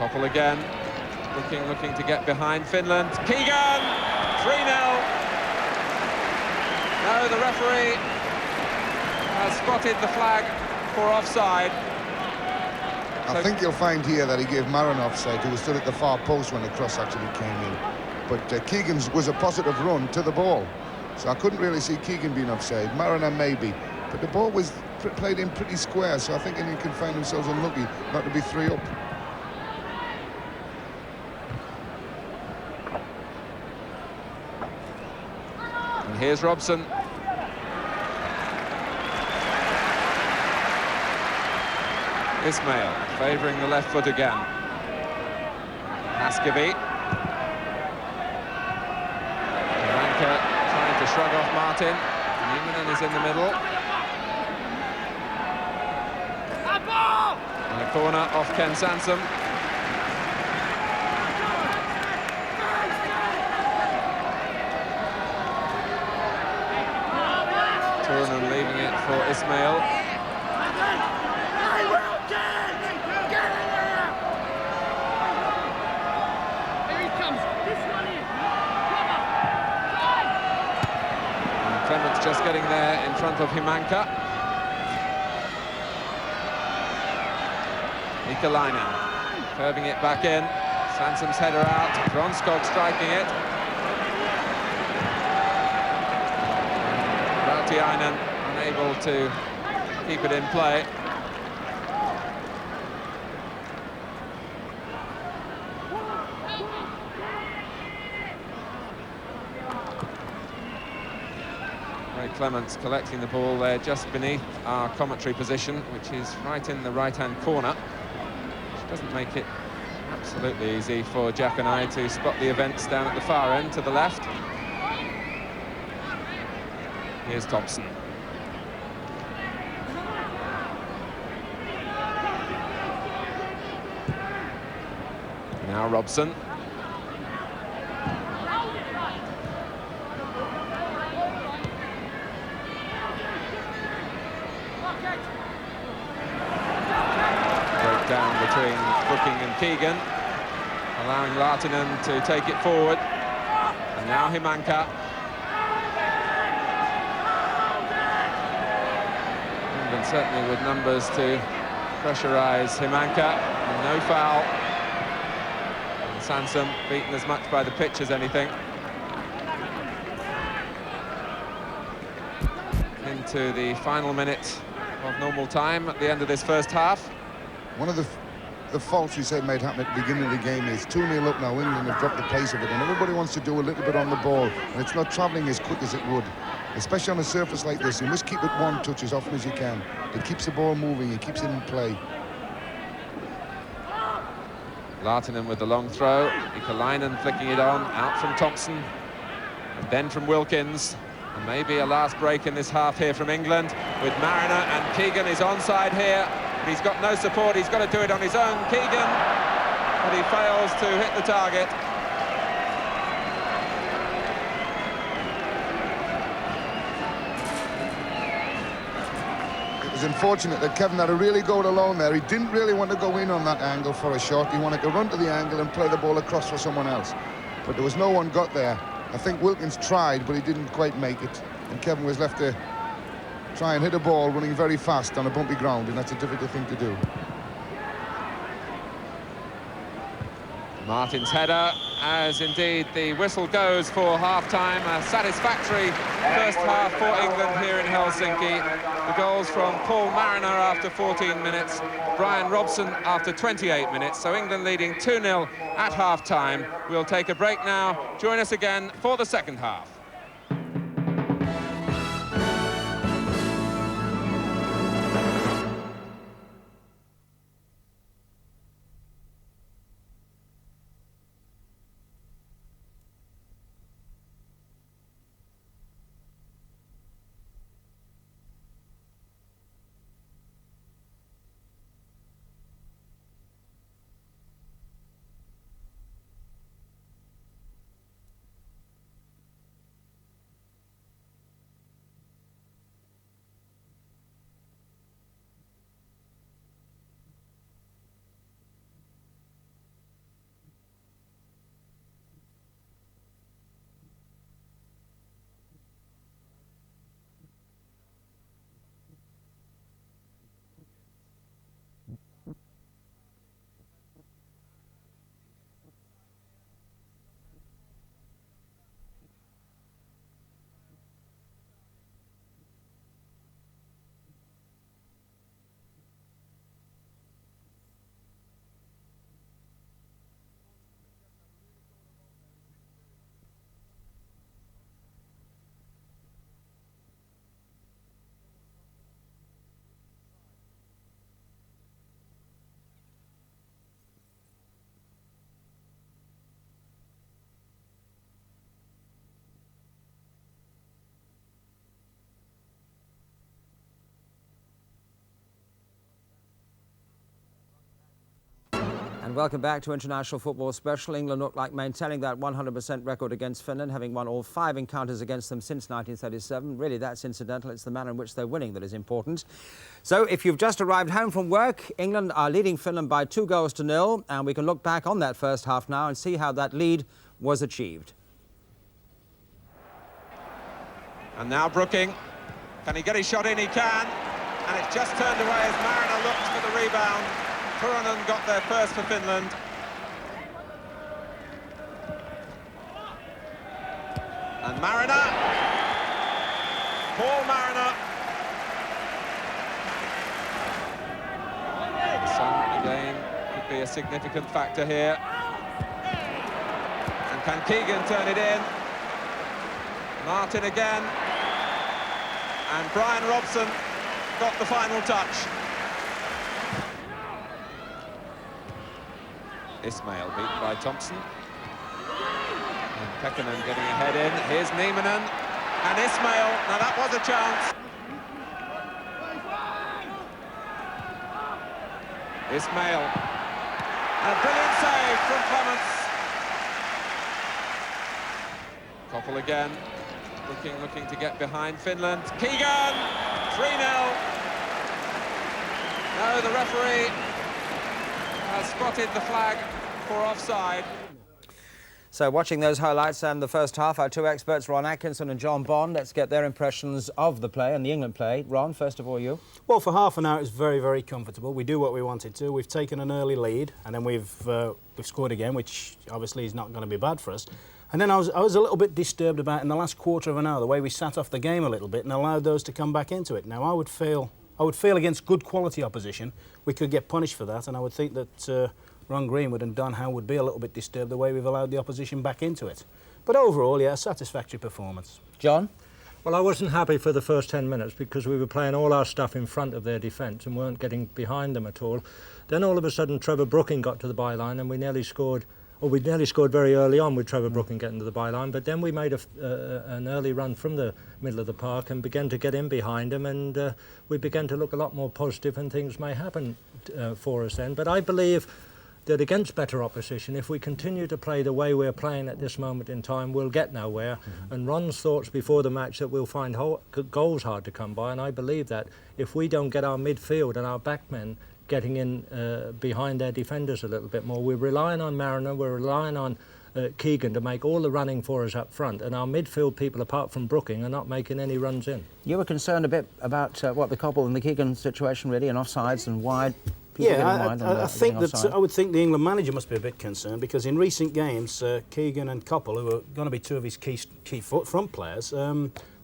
[SPEAKER 8] Koppel again, looking to get behind Finland. Keegan, 3-0. No, the referee has spotted the flag for offside.
[SPEAKER 3] I think you'll find here that he gave Marin offside, who was stood at the far post when the cross actually came in. But Keegan's was a positive run to the ball, so I couldn't really see Keegan being offside. Mariner maybe, but the ball was played in pretty square, so I think England can find themselves unlucky not to be 3 up.
[SPEAKER 8] And here's Robson. Ismail favouring the left foot again. Haskeby. Ranker trying to shrug off Martin. Newman is in the middle. And a corner off Ken Sansom. Turunen leaving it for Ismail. Clements just getting there in front of Himanka. Nikolainen curving it back in. Sansom's header out. Gronskog striking it. Rautiainen unable to keep it in play. Clements collecting the ball there just beneath our commentary position, which is right in the right-hand corner, which doesn't make it absolutely easy for Jack and I to spot the events down at the far end to the left. Here's Thompson. Now Robson. Down between Brooking and Keegan, allowing Lahtinen to take it forward. And now Himanka. England certainly with numbers to pressurise Himanka. And no foul. And Sansom beaten as much by the pitch as anything. Into the final minute of normal time at the end of this first half.
[SPEAKER 3] One of the faults we said might happen at the beginning of the game is 2-0 up now. England have dropped the pace of it, and everybody wants to do a little bit on the ball, and it's not travelling as quick as it would, especially on a surface like this. You must keep it one touch as often as you can. It keeps the ball moving, it keeps it in play.
[SPEAKER 8] Lahtinen with the long throw. Nikolainen flicking it on, out from Thompson, and then from Wilkins. And maybe a last break in this half here from England with Mariner, and Keegan is onside here. But he's got no support, he's got to do it on his own. Keegan, but he fails to hit the target.
[SPEAKER 3] It was unfortunate that Kevin had a really go it alone there. He didn't really want to go in on that angle for a shot. He wanted to run to the angle and play the ball across for someone else. But there was no one got there. I think Wilkins tried, but he didn't quite make it. And Kevin was left to try and hit a ball running very fast on a bumpy ground, and that's a difficult thing to do.
[SPEAKER 8] Martin's header, as indeed the whistle goes for half-time. A satisfactory first half for England here in Helsinki. The goals from Paul Mariner after 14 minutes, Brian Robson after 28 minutes. So England leading 2-0 at half-time. We'll take a break now. Join us again for the second half.
[SPEAKER 1] And welcome back to International Football Special. England looked like maintaining that 100% record against Finland, having won all 5 encounters against them since 1937. Really, that's incidental. It's the manner in which they're winning that is important. So, if you've just arrived home from work, England are leading Finland by 2-0, and we can look back on that first half now and see how that lead was achieved.
[SPEAKER 8] And now Brooking. Can he get his shot in? He can. And it's just turned away as Mariner looks for the rebound. Turunen got there first for Finland. And Mariner. Paul Mariner. The sun again could be a significant factor here. And can Keegan turn it in? Martin again. And Brian Robson got the final touch. Ismail beaten by Thompson. And Pekkanen getting a head in. Here's Nieminen. And Ismail. Now that was a chance. Ismail. And a brilliant save from Clements. Koppel again. Looking to get behind Finland. Keegan! 3-0. No, the referee has spotted the flag for offside.
[SPEAKER 1] So, watching those highlights and the first half, our 2 experts, Ron Atkinson and John Bond, let's get their impressions of the play and the England play. Ron, first of all, you.
[SPEAKER 6] Well, for half an hour, it's very, very comfortable. We do what we wanted to. We've taken an early lead, and then we've scored again, which obviously is not going to be bad for us. And then I was a little bit disturbed about in the last quarter of an hour the way we sat off the game a little bit and allowed those to come back into it. Now I would feel against good quality opposition we could get punished for that, and I would think that Ron Greenwood and Don Howe would be a little bit disturbed the way we've allowed the opposition back into it. But overall, yeah, a satisfactory performance.
[SPEAKER 1] John?
[SPEAKER 7] Well, I wasn't happy for the first 10 minutes because we were playing all our stuff in front of their defence and weren't getting behind them at all. Then all of a sudden Trevor Brooking got to the byline and we nearly scored very early on with Trevor Brooking getting to the byline, but then we made an early run from the middle of the park and began to get in behind him, and we began to look a lot more positive, and things may happen for us then. But I believe that against better opposition, if we continue to play the way we're playing at this moment in time, we'll get nowhere. And Ron's thoughts before the match that we'll find goals hard to come by, and I believe that if we don't get our midfield and our backmen getting in behind their defenders a little bit more. We're relying on Mariner, we're relying on Keegan to make all the running for us up front, and our midfield people, apart from Brooking, are not making any runs in.
[SPEAKER 1] You were concerned a bit about what the Koppel and the Keegan situation really, and offsides and wide.
[SPEAKER 6] I think that I would think the England manager must be a bit concerned because in recent games, Keegan and Koppel, who are going to be 2 of his key front players,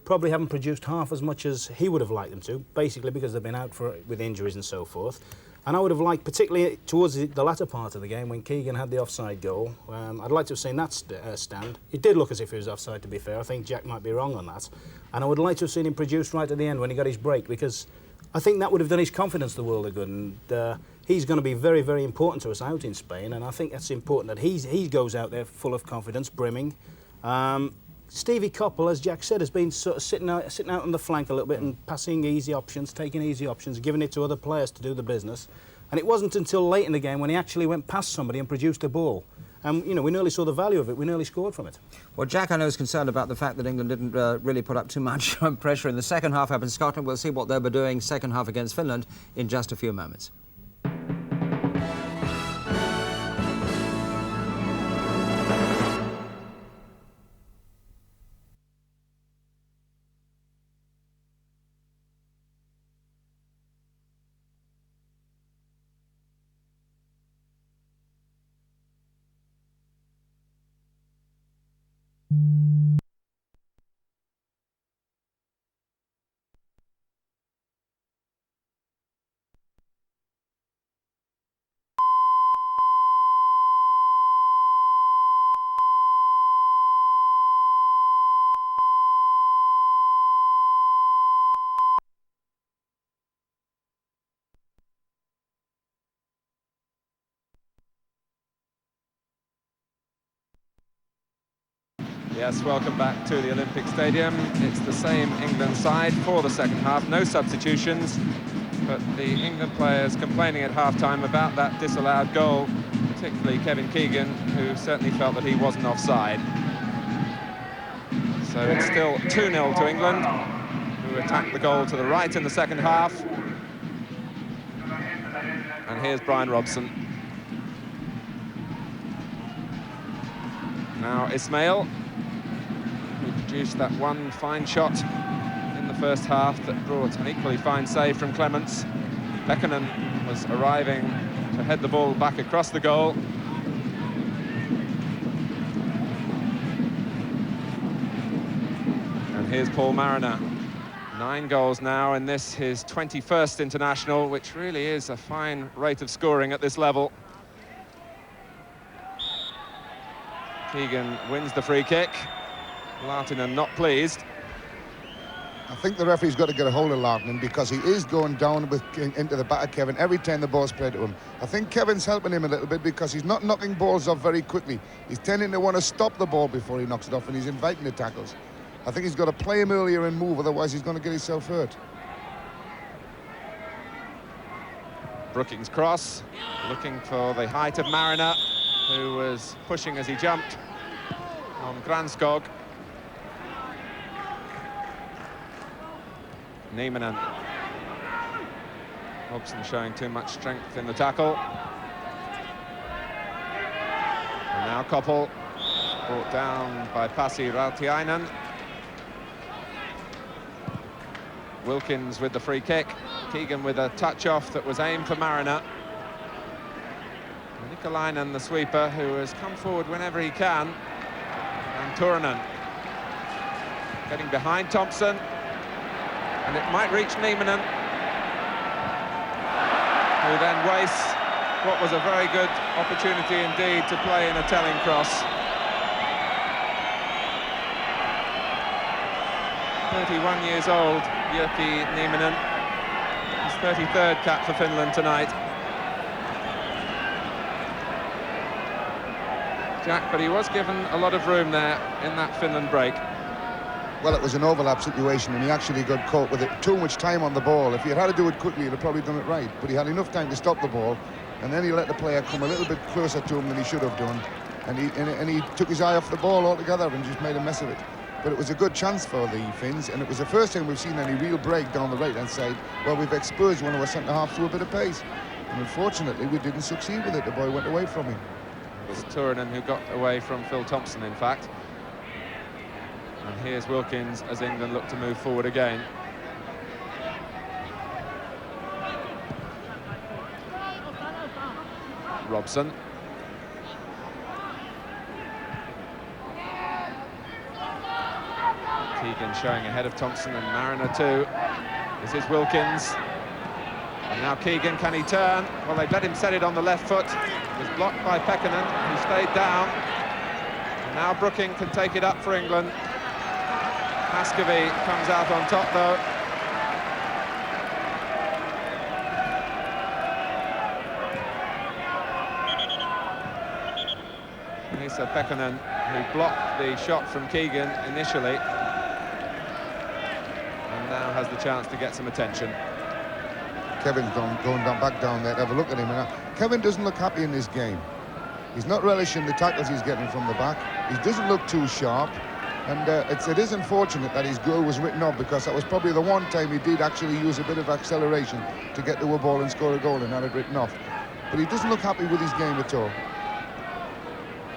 [SPEAKER 6] probably haven't produced half as much as he would have liked them to, basically because they've been out with injuries and so forth. And I would have liked, particularly towards the latter part of the game when Keegan had the offside goal, I'd like to have seen that stand. It did look as if he was offside, to be fair. I think Jack might be wrong on that. And I would like to have seen him produced right at the end when he got his break, because I think that would have done his confidence the world of good. And he's going to be very, very important to us out in Spain. And I think that's important that he goes out there full of confidence, brimming. Stevie Koppel, as Jack said, has been sort of sitting out on the flank a little bit and passing easy options, taking easy options, giving it to other players to do the business. And it wasn't until late in the game when he actually went past somebody and produced a ball. And, you know, we nearly saw the value of it. We nearly scored from it.
[SPEAKER 1] Well, Jack, I know, is concerned about the fact that England didn't really put up too much pressure in the second half up in Scotland. We'll see what they'll be doing second half against Finland in just a few moments.
[SPEAKER 8] Yes, welcome back to the Olympic Stadium. It's the same England side for the second half, no substitutions, but the England players complaining at half-time about that disallowed goal particularly Kevin Keegan, who certainly felt that he wasn't offside. So it's still 2-0 to England, who attacked the goal to the right in the second half. And here's Brian Robson. Now Ismail, who produced that one fine shot in the first half that brought an equally fine save from Clements. Pekkanen was arriving to head the ball back across the goal. And here's Paul Mariner. 9 goals now in this, his 21st international, which really is a fine rate of scoring at this level. Keegan wins the free kick. Lahtinen not pleased.
[SPEAKER 3] I think the referee's got to get a hold of Lahtinen because he is going down into the back of Kevin every time the ball's played to him. I think Kevin's helping him a little bit because he's not knocking balls off very quickly. He's tending to want to stop the ball before he knocks it off, and he's inviting the tackles. I think he's got to play him earlier and move, otherwise he's going to get himself hurt.
[SPEAKER 8] Brookings cross, looking for the height of Mariner, who was pushing as he jumped on Granskog. Nieminen. Hobson showing too much strength in the tackle. And now Koppel, brought down by Pasi Rautiainen. Wilkins with the free kick. Keegan with a touch-off that was aimed for Mariner. Nikolainen, the sweeper, who has come forward whenever he can. And Turunen getting behind Thompson. And it might reach Nieminen, who then wastes what was a very good opportunity indeed to play in a telling cross. 31 years old, Jyrki Nieminen. His 33rd cap for Finland tonight. Jack, but he was given a lot of room there in that Finland break.
[SPEAKER 3] Well, it was an overlap situation, and he actually got caught with it. Too much time on the ball. If he had to do it quickly, he'd have probably done it right. But he had enough time to stop the ball, and then he let the player come a little bit closer to him than he should have done. And he took his eye off the ball altogether and just made a mess of it. But it was a good chance for the Finns, and it was the first time we've seen any real break down the right-hand side where we've exposed one of our centre-half through a bit of pace. And unfortunately, we didn't succeed with it. The boy went away from him.
[SPEAKER 8] It was Turunen who got away from Phil Thompson, in fact. And here's Wilkins as England look to move forward again. Robson. Keegan showing ahead of Thompson and Mariner too. This is Wilkins. And now Keegan, can he turn? Well, they've let him set it on the left foot. It was blocked by Pekkanen, who stayed down. And now Brooking can take it up for England. Haskavy comes out on top, though. Lisa Pekkanen, who blocked the shot from Keegan initially, and now has the chance to get some attention.
[SPEAKER 3] Kevin's going back down there to have a look at him. And Kevin doesn't look happy in this game. He's not relishing the tackles he's getting from the back. He doesn't look too sharp. And it is unfortunate that his goal was written off, because that was probably the one time he did actually use a bit of acceleration to get to a ball and score a goal, and had it written off. But he doesn't look happy with his game at all.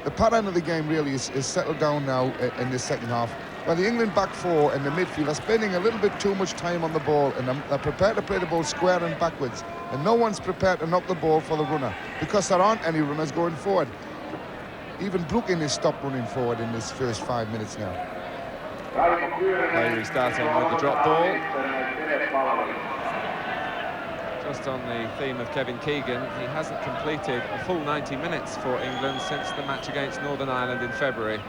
[SPEAKER 3] The pattern of the game really is settled down now in the second half, where the England back four and the midfield are spending a little bit too much time on the ball, and they're prepared to play the ball square and backwards, and no one's prepared to knock the ball for the runner, because there aren't any runners going forward. Even Brooking has stopped running forward in this first 5 minutes now.
[SPEAKER 8] Cleary starting with the drop ball. Just on the theme of Kevin Keegan, he hasn't completed a full 90 minutes for England since the match against Northern Ireland in February.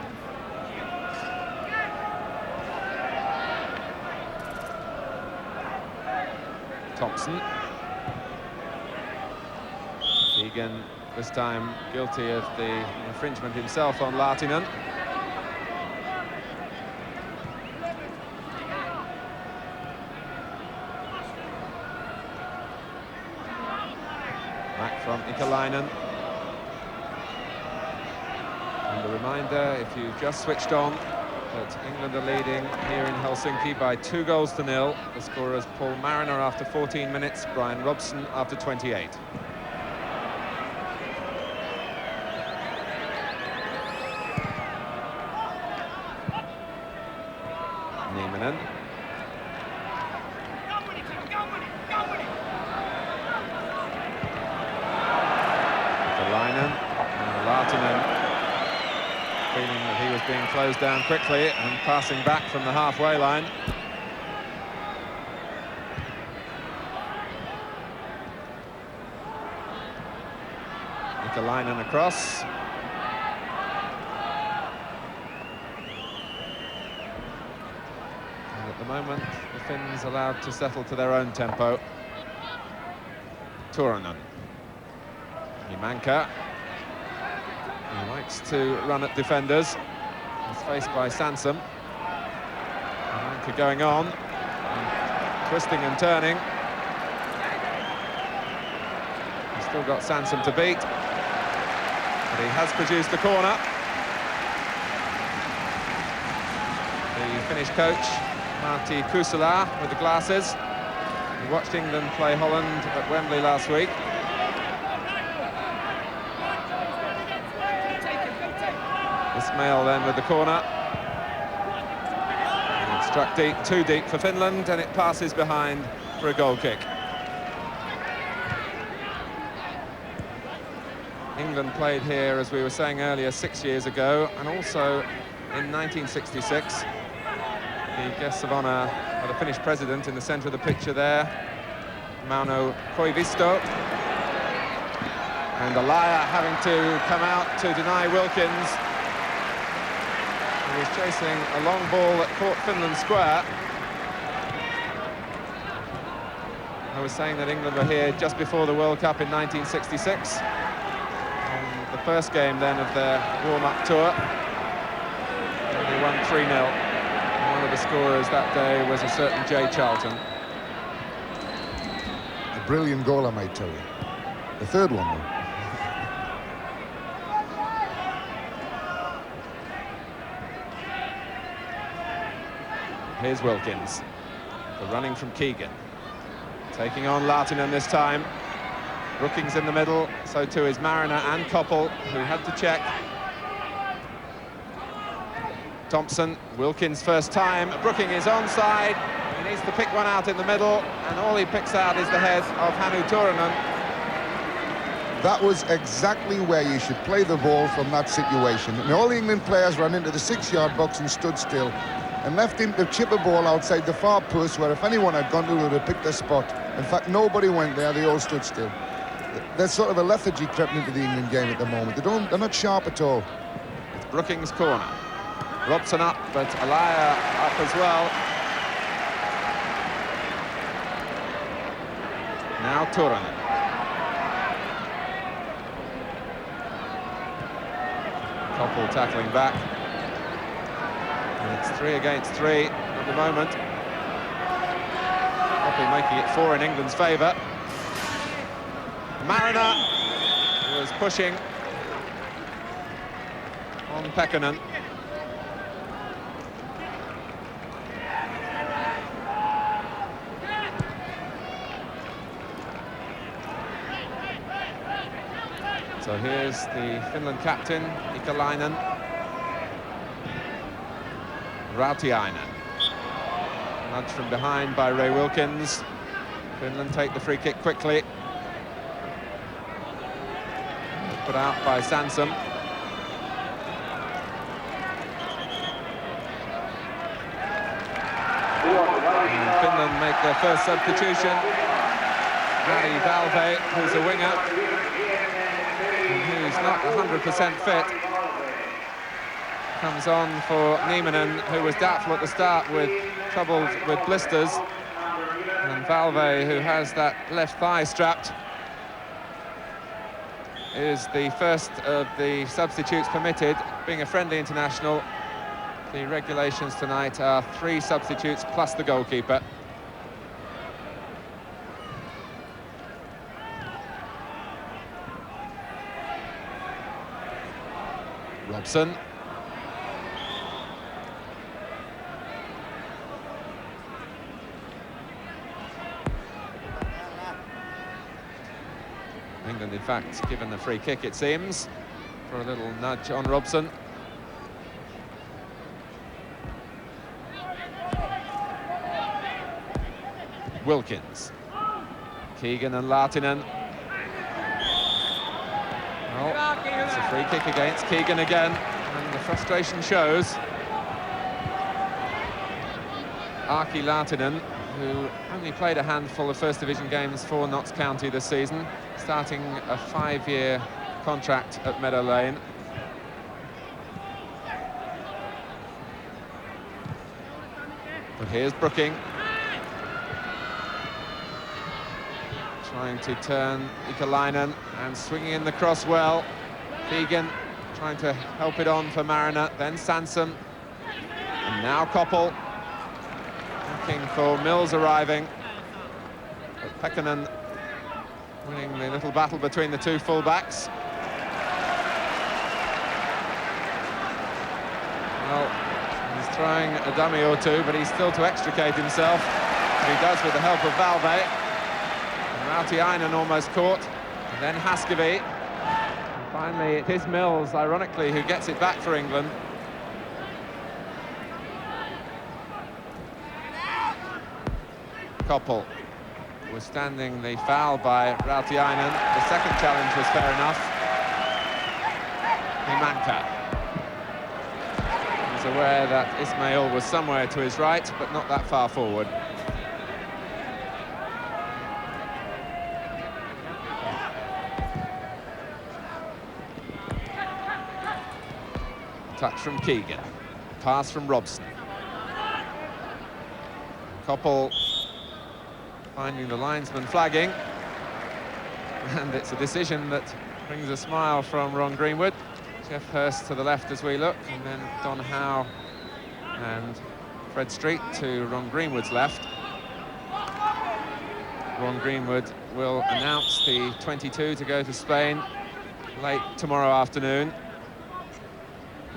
[SPEAKER 8] Thompson. Keegan, this time guilty of the infringement himself on Lahtinen. Back from Ikalainen. Reminder, if you just switched on, that England are leading here in Helsinki by 2-0. The scorers Paul Mariner after 14 minutes, Brian Robson after 28. Nieminen. Lainen. Lahtinen, feeling that he was being closed down quickly and passing back from the halfway line. Lainen across. And at the moment, the Finns allowed to settle to their own tempo. Turunen. Imanka. He likes to run at defenders. He's faced by Sansom. Imanka going on. And twisting and turning. He's still got Sansom to beat. But he has produced the corner. The Finnish coach, Martti Kusula, with the glasses. He watched England play Holland at Wembley last week. Ismail then with the corner. And it struck deep, too deep for Finland, and it passes behind for a goal kick. England played here, as we were saying earlier, 6 years ago, and also in 1966. The guests of honour are the Finnish president in the centre of the picture there, Mauno Koivisto. And Alaya having to come out to deny Wilkins. He was chasing a long ball that caught Finland square. I was saying that England were here just before the World Cup in 1966. The first game then of their warm-up tour. And they won 3-0. And one of the scorers that day was a certain Jay Charlton.
[SPEAKER 3] A brilliant goal, I might tell you. The third one, though.
[SPEAKER 8] Here's Wilkins. The running from Keegan. Taking on Lahtinen this time. Brookings in the middle, so too is Mariner and Koppel, who had to check. Thompson, Wilkins first time. Brooking is onside. He needs to pick one out in the middle, and all he picks out is the head of Hannu Turunen.
[SPEAKER 3] That was exactly where you should play the ball from that situation. And all the England players ran into the 6-yard box and stood still, and left him to chip a ball outside the far post, where if anyone had gone to, would have picked a spot. In fact, nobody went there, they all stood still. There's sort of a lethargy crept into the England game at the moment. They're not sharp at all.
[SPEAKER 8] It's Brookings' corner. Robson up, but Alaya up as well. Now Turunen. Koppel tackling back. And it's 3 against 3 at the moment. Koppel making it 4 in England's favour. Mariner was pushing on Pekkanen. So here's the Finland captain, Ikalainen. Rautiainen. Nudge from behind by Ray Wilkins. Finland take the free kick quickly. Put out by Sansom. And Finland make their first substitution. Harry Valve, who's a winger, and who's not 100% fit, comes on for Nieminen, who was doubtful at the start with trouble with blisters. And Valve, who has that left thigh strapped, is the first of the substitutes permitted. Being a friendly international, the regulations tonight are 3 substitutes plus the goalkeeper. Robson, England, in fact, given the free kick, it seems, for a little nudge on Robson. Wilkins. Keegan and Lahtinen. Well, it's a free kick against Keegan again, and the frustration shows. Aki Lahtinen, who only played a handful of First Division games for Notts County this season, starting a 5-year contract at Meadow Lane. But here's Brooking, trying to turn Ikalainen and swinging in the cross well. Keegan trying to help it on for Mariner, then Sansom, and now Koppel. Looking for Mills arriving. But Pekkanen winning the little battle between the two full-backs. Well, he's trying a dummy or two, but he's still to extricate himself. And he does with the help of Valve. Rautiainen almost caught, and then Haskevy. And finally, it is Mills, ironically, who gets it back for England. Koppel withstanding the foul by Rautiainen. The second challenge was fair enough. Himanka. He's aware that Ismail was somewhere to his right, but not that far forward. Touch from Keegan. Pass from Robson. Koppel finding the linesman flagging, and it's a decision that brings a smile from Ron Greenwood. Jeff Hurst to the left as we look, and then Don Howe and Fred Street to Ron Greenwood's left. Ron Greenwood will announce the 22 to go to Spain late tomorrow afternoon.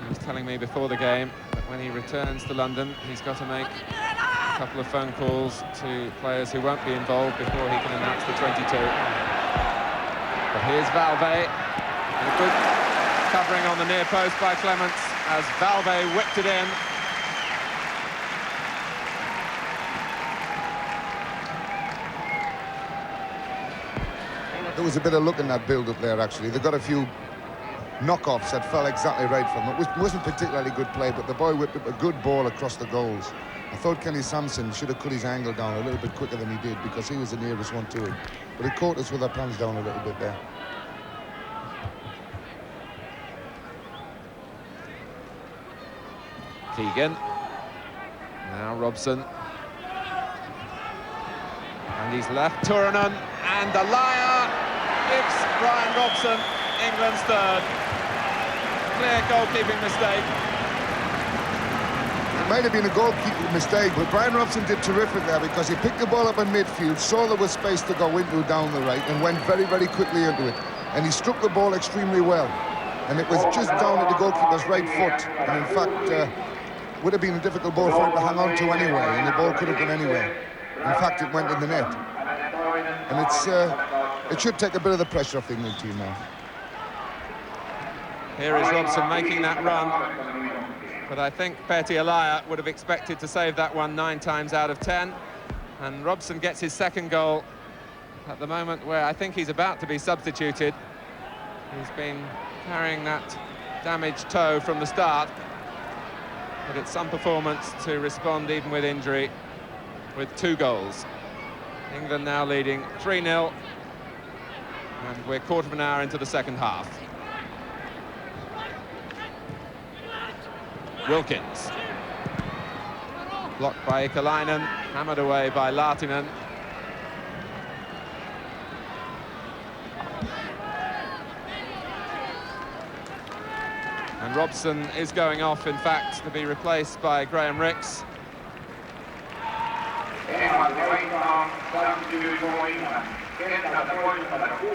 [SPEAKER 8] He was telling me before the game that when he returns to London, he's got to make a couple of phone calls to players who won't be involved before he can announce the 22. But here's Valve, and a good covering on the near post by Clements as Valve whipped it in.
[SPEAKER 3] There was a bit of luck in that build-up there, actually. They got a few knockoffs that fell exactly right from it. It wasn't particularly good play, but the boy whipped up a good ball across the goals. I thought Kenny Sampson should have cut his angle down a little bit quicker than he did, because he was the nearest one to it. But he caught us with our pants down a little bit there.
[SPEAKER 8] Keegan. Now Robson. And he's left Turunen, and Alaya gives Brian Robson England's third. Clear goalkeeping mistake.
[SPEAKER 3] It might have been a goalkeeping mistake, but Brian Robson did terrific there, because he picked the ball up in midfield, saw there was space to go into down the right, and went very, very quickly into it. And he struck the ball extremely well. And it was just down at the goalkeeper's right foot. And in fact, would have been a difficult ball for him to hang on to anyway, and the ball could have gone anywhere. In fact, it went in the net. And it should take a bit of the pressure off the England team now.
[SPEAKER 8] Here is Robson making that run, but I think Petty Alaya would have expected to save that one 9 times out of 10. And Robson gets his second goal at the moment where I think he's about to be substituted. He's been carrying that damaged toe from the start, but it's some performance to respond even with injury with 2 goals. England now leading 3-0, and we're quarter of an hour into the second half. Wilkins. Blocked by Ikalainen, hammered away by Lahtinen. And Robson is going off, in fact, to be replaced by Graham Rix.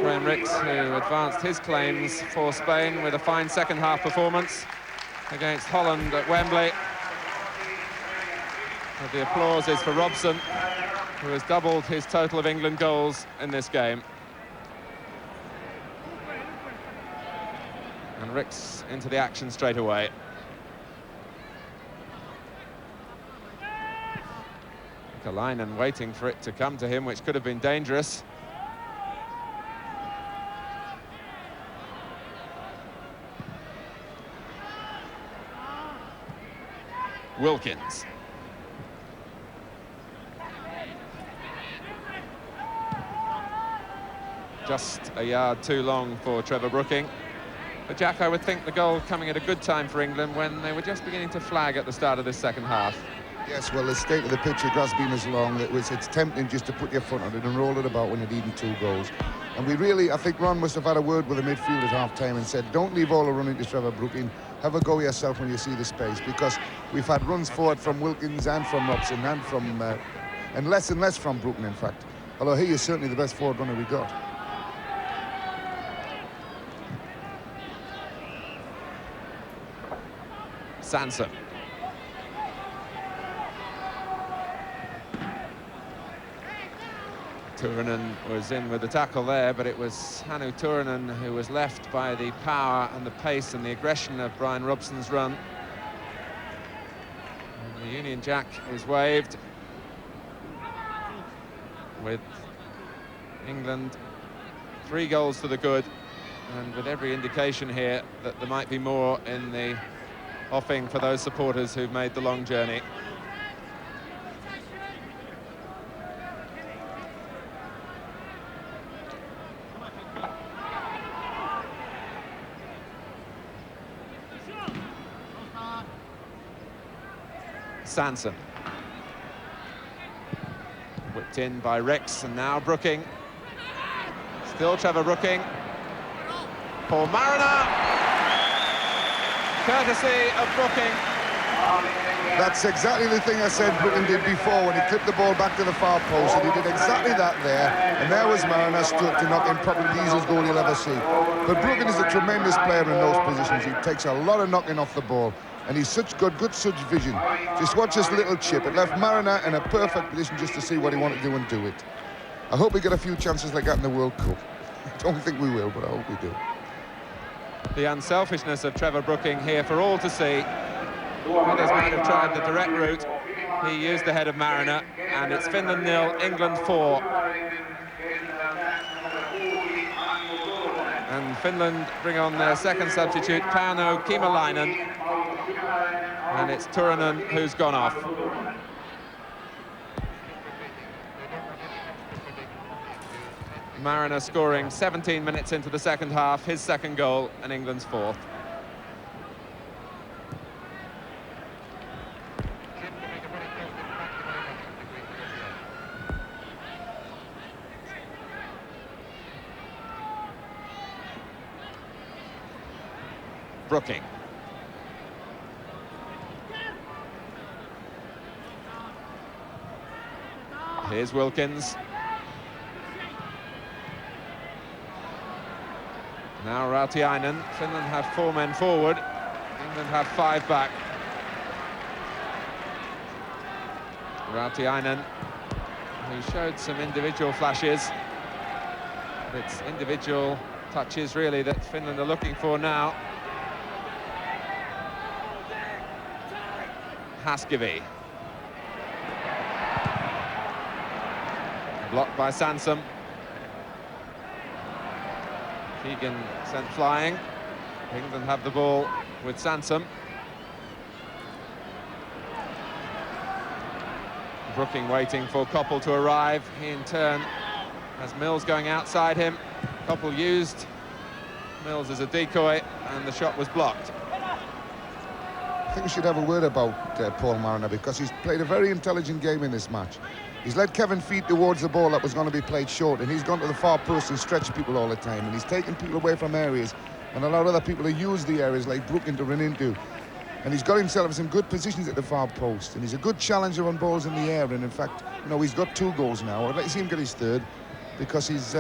[SPEAKER 8] Graham Rix, who advanced his claims for Spain with a fine second-half performance against Holland at Wembley. But the applause is for Robson, who has doubled his total of England goals in this game. And Ricks into the action straight away. Kalainen waiting for it to come to him, which could have been dangerous. Wilkins. Just a yard too long for Trevor Brooking. But Jack, I would think the goal coming at a good time for England when they were just beginning to flag at the start of this second half.
[SPEAKER 3] Yes, well, the state of the pitch, the grass being as long, it's tempting just to put your foot on it and roll it about when you're leading 2 goals. And we really, I think Ron must have had a word with the midfield at half-time and said, don't leave all the running to Trevor Brooking. Have a go yourself when you see the space, because we've had runs forward from Wilkins and from Robson and from and less from Brooking, in fact. Although he is certainly the best forward runner we got.
[SPEAKER 8] Sansom. Turunen was in with the tackle there, but it was Hannu Turunen who was left by the power and the pace and the aggression of Brian Robson's run. And the Union Jack is waved, with England 3 goals to the good, and with every indication here that there might be more in the offing for those supporters who've made the long journey. Sansom. Whipped in by Ricks, and now Brooking. Still Trevor Brooking. Paul Mariner. Courtesy of Brooking.
[SPEAKER 3] That's exactly the thing I said Brooking did before when he clipped the ball back to the far post, and he did exactly that there. And there was Mariner stood to knock in probably the easiest goal you'll ever see. But Brooking is a tremendous player in those positions. He takes a lot of knocking off the ball, and he's good such vision. Just watch this little chip. It left Mariner in a perfect position just to see what he wanted to do and do it. I hope we get a few chances like that in the World Cup. I don't think we will, but I hope we do.
[SPEAKER 8] The unselfishness of Trevor Brooking here for all to see. Others might have tried the direct route. He used the head of Mariner, and it's Finland 0, England 4. And Finland bring on their second substitute, Pauno Kimalainen. And it's Turunen who's gone off. Mariner scoring 17 minutes into the second half, his second goal, and England's 4th. Brooking. Here's Wilkins. Now Rautiainen. Finland have 4 men forward. England have 5 back. Rautiainen, who showed some individual flashes. It's individual touches, really, that Finland are looking for now. Haskivi. Blocked by Sansom. Keegan sent flying. England have the ball with Sansom. Brooking waiting for Koppel to arrive. He in turn has Mills going outside him. Koppel used Mills as a decoy, and the shot was blocked.
[SPEAKER 3] I think we should have a word about Paul Mariner, because he's played a very intelligent game in this match. He's led Kevin Feet towards the ball that was going to be played short, and he's gone to the far post and stretched people all the time, and he's taken people away from areas and allowed other people to use the areas like Brooking to run into. And he's got himself in some good positions at the far post, and he's a good challenger on balls in the air, and in fact, you know, he's got 2 goals now. I'd like to see him get his 3rd, because he's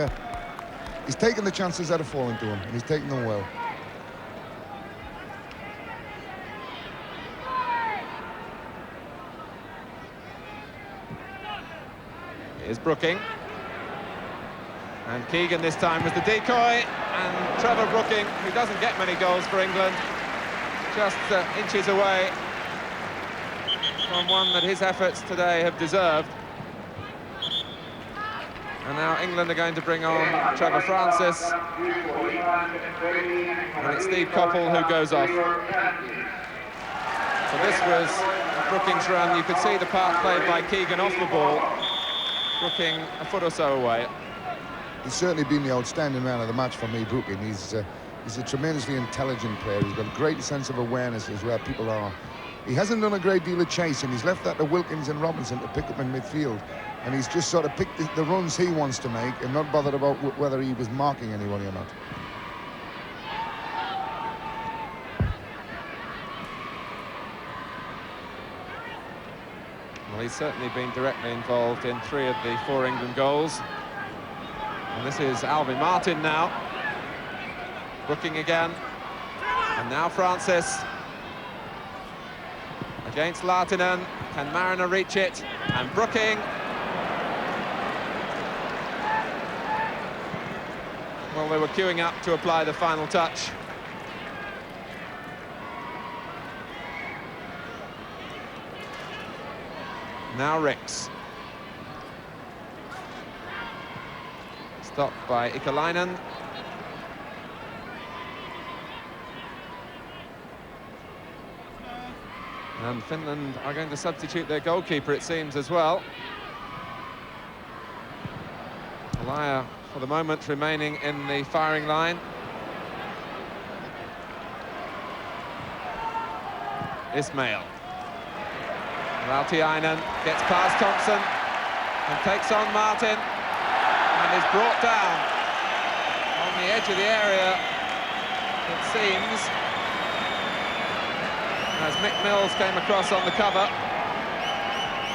[SPEAKER 3] taken the chances that have fallen to him, and he's taken them well.
[SPEAKER 8] Here's Brooking. And Keegan this time was the decoy. And Trevor Brooking, who doesn't get many goals for England, just inches away from one that his efforts today have deserved. And now England are going to bring on Trevor Francis. And it's Steve Coppell who goes off. So this was Brooking's run. You could see the part played by Keegan off the ball. Brooking a foot or so away.
[SPEAKER 3] He's certainly been the outstanding man of the match for me, Brooking. He's a tremendously intelligent player. He's got a great sense of awareness as where people are. He hasn't done a great deal of chasing. He's left that to Wilkins and Robinson to pick up in midfield. And he's just sort of picked the runs he wants to make and not bothered about whether he was marking anybody or not.
[SPEAKER 8] Well, he's certainly been directly involved in 3 of the 4 England goals. And this is Alvin Martin now. Brooking again. And now Francis. Against Lahtinen. Can Mariner reach it? And Brooking. Well, they were queuing up to apply the final touch. Now Ricks. Stopped by Ikalainen. And Finland are going to substitute their goalkeeper, it seems, as well. Alaya, for the moment, remaining in the firing line. Ismail. Rautiainen gets past Thompson and takes on Martin and is brought down on the edge of the area, it seems, as Mick Mills came across on the cover.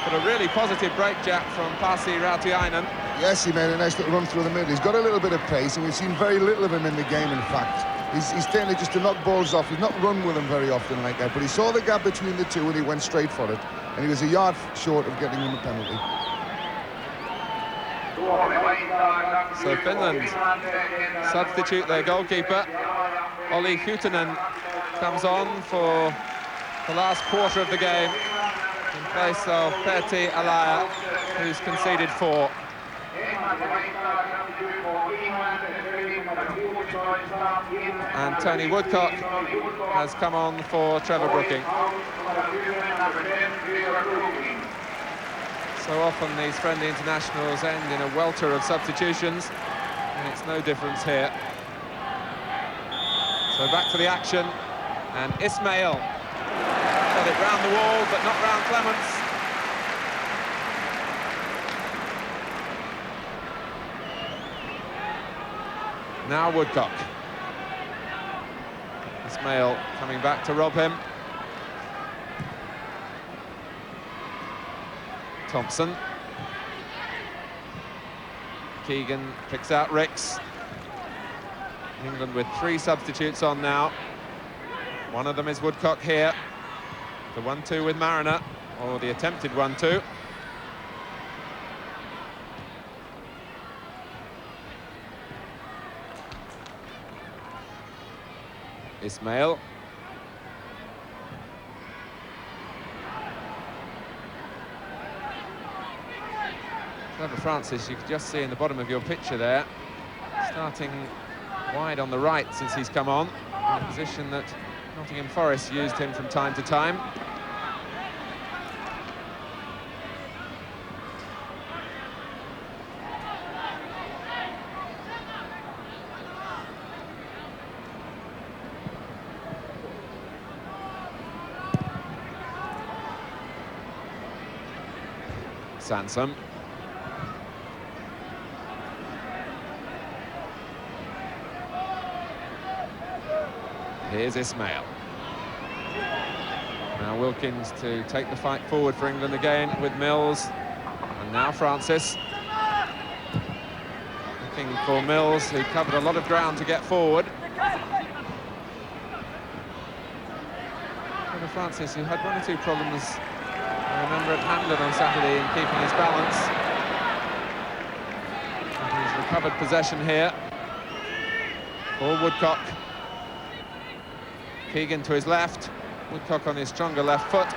[SPEAKER 8] But a really positive break, Jack, from Pasi Rautiainen.
[SPEAKER 3] Yes, he made a nice little run through the middle. He's got a little bit of pace, and we've seen very little of him in the game, in fact. He's tended just to knock balls off. He's not run with them very often like that, but he saw the gap between the two and he went straight for it. And he was a yard short of getting him a penalty.
[SPEAKER 8] So Finland substitute their goalkeeper. Olli Huutonen comes on for the last quarter of the game in place of Pertti Alaya, who's conceded 4. And Tony Woodcock has come on for Trevor Brooking. So often these friendly internationals end in a welter of substitutions, and it's no difference here. So back to the action, and Ismail got it round the wall, but not round Clements. Now Woodcock. Ismail coming back to rob him. Thompson. Keegan picks out Ricks. England with 3 substitutes on now. One of them is Woodcock here. The 1-2 with Mariner, or the attempted 1-2. Ismail. Trevor Francis, you can just see in the bottom of your picture there, starting wide on the right since he's come on, in a position that Nottingham Forest used him from time to time. Sansom. Here's Ismail. Now Wilkins to take the fight forward for England again with Mills. And now Francis. Looking for Mills, who covered a lot of ground to get forward. Trevor Francis, who had 1 or 2 problems, I remember, at Hamden on Saturday in keeping his balance. And he's recovered possession here. Paul Woodcock. Keegan to his left. Woodcock on his stronger left foot.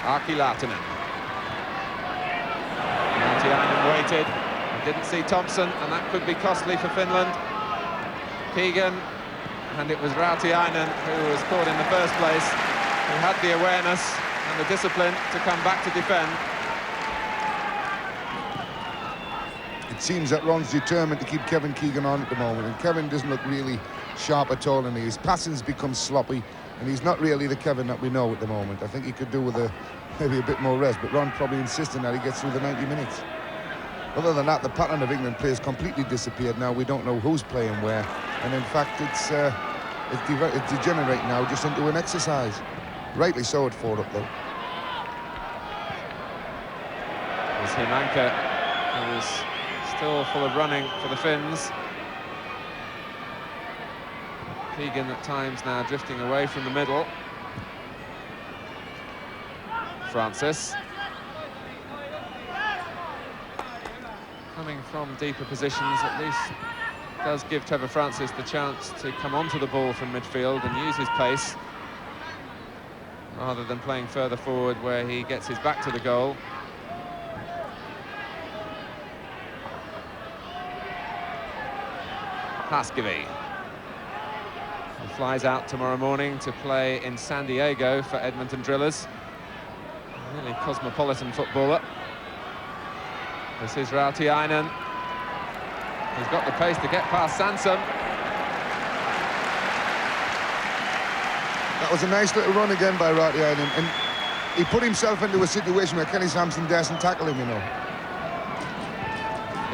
[SPEAKER 8] Aki Lahtinen. Rautiainen waited. Didn't see Thompson, and that could be costly for Finland. Keegan, and it was Rautiainen who was caught in the first place, who had the awareness and the discipline to come back to defend.
[SPEAKER 3] It seems that Ron's determined to keep Kevin Keegan on at the moment, and Kevin doesn't look really sharp at all, and his passing's become sloppy, and he's not really the Kevin that we know at the moment. I think he could do with maybe a bit more rest, but Ron probably insisting that he gets through the 90 minutes. Other than that, the pattern of England players completely disappeared now. We don't know who's playing where, and in fact it's degenerating now just into an exercise. Rightly so at 4 up though.
[SPEAKER 8] There's Himanka, who is still full of running for the Finns. Keegan at times now drifting away from the middle. Francis. Coming from deeper positions, at least does give Trevor Francis the chance to come onto the ball from midfield and use his pace, rather than playing further forward where he gets his back to the goal. Haskevy. He flies out tomorrow morning to play in San Diego for Edmonton Drillers. A really cosmopolitan footballer. This is Rautiainen. He's got the pace to get past Sansom.
[SPEAKER 3] That was a nice little run again by Rautiainen, and he put himself into a situation where Kenny Sampson daresn't tackle him, you know.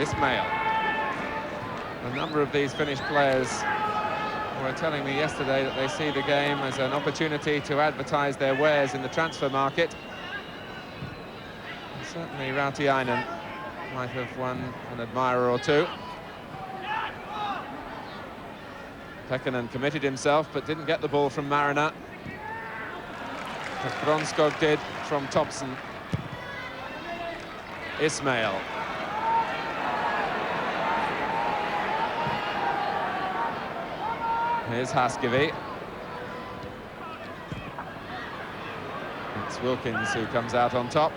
[SPEAKER 8] Ismail. A number of these Finnish players were telling me yesterday that they see the game as an opportunity to advertise their wares in the transfer market. And certainly Rautiainen might have won an admirer or two. Pekkanen committed himself but didn't get the ball from Mariner. But Gronskog did from Thompson. Ismail. Here's Haskevy. It's Wilkins who comes out on top.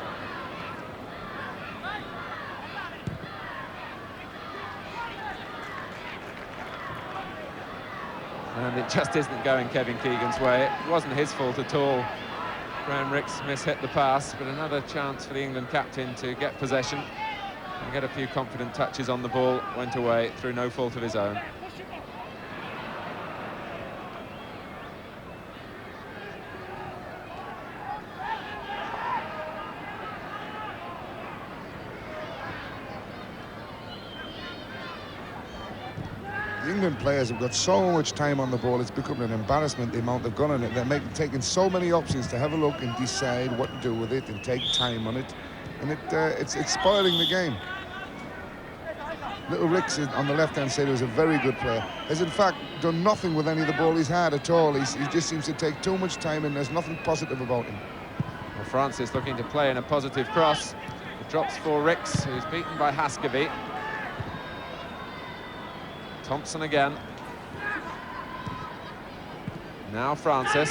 [SPEAKER 8] And it just isn't going Kevin Keegan's way. It wasn't his fault at all. Graham Rix mishit the pass, but another chance for the England captain to get possession and get a few confident touches on the ball. Went away through no fault of his own.
[SPEAKER 3] The England players have got so much time on the ball, it's becoming an embarrassment the amount they've got on it. They're taking so many options to have a look and decide what to do with it and take time on it, and it's spoiling the game. Little Rix on the left-hand side was a very good player. Has in fact done nothing with any of the ball he's had at all. He just seems to take too much time and there's nothing positive about him.
[SPEAKER 8] Well, Francis looking to play in a positive cross. It drops for Rix, who's beaten by Haskevy. Thompson again. Now Francis.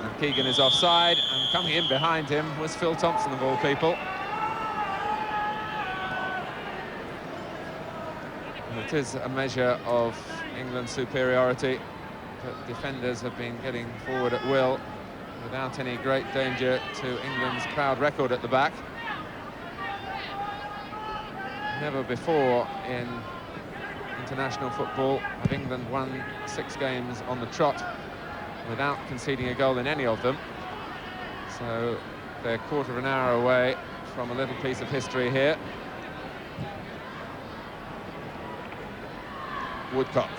[SPEAKER 8] And Keegan is offside, and coming in behind him was Phil Thompson, of all people. And it is a measure of England's superiority that defenders have been getting forward at will without any great danger to England's proud record at the back. Never before in international football have England won 6 games on the trot without conceding a goal in any of them. So they're a quarter of an hour away from a little piece of history here. Woodcock.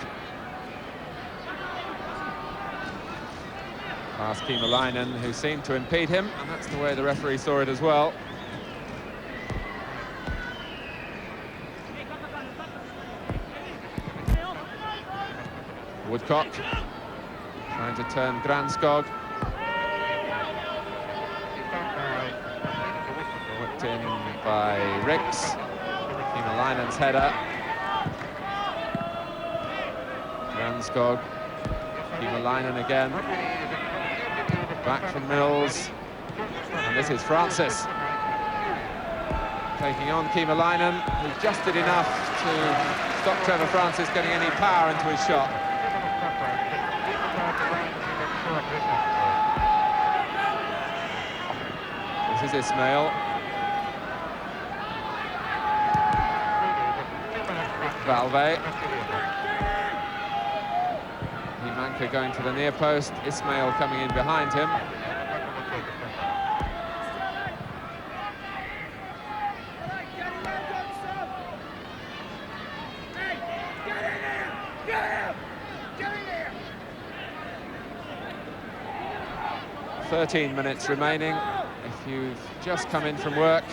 [SPEAKER 8] Past Kiimalainen, who seemed to impede him, and that's the way the referee saw it as well. Woodcock trying to turn Granskog. by Rix. Kimalainen's header. Ranskog. Kimalainen again. Back from Mills. And this is Francis. Taking on Kimalainen, who just did enough to stop Trevor Francis getting any power into his shot. This is Ismail. Valve. Himanka going to the near post, Ismail coming in behind him.
[SPEAKER 9] Get in there!
[SPEAKER 8] 13 minutes remaining. If you've just come in from work,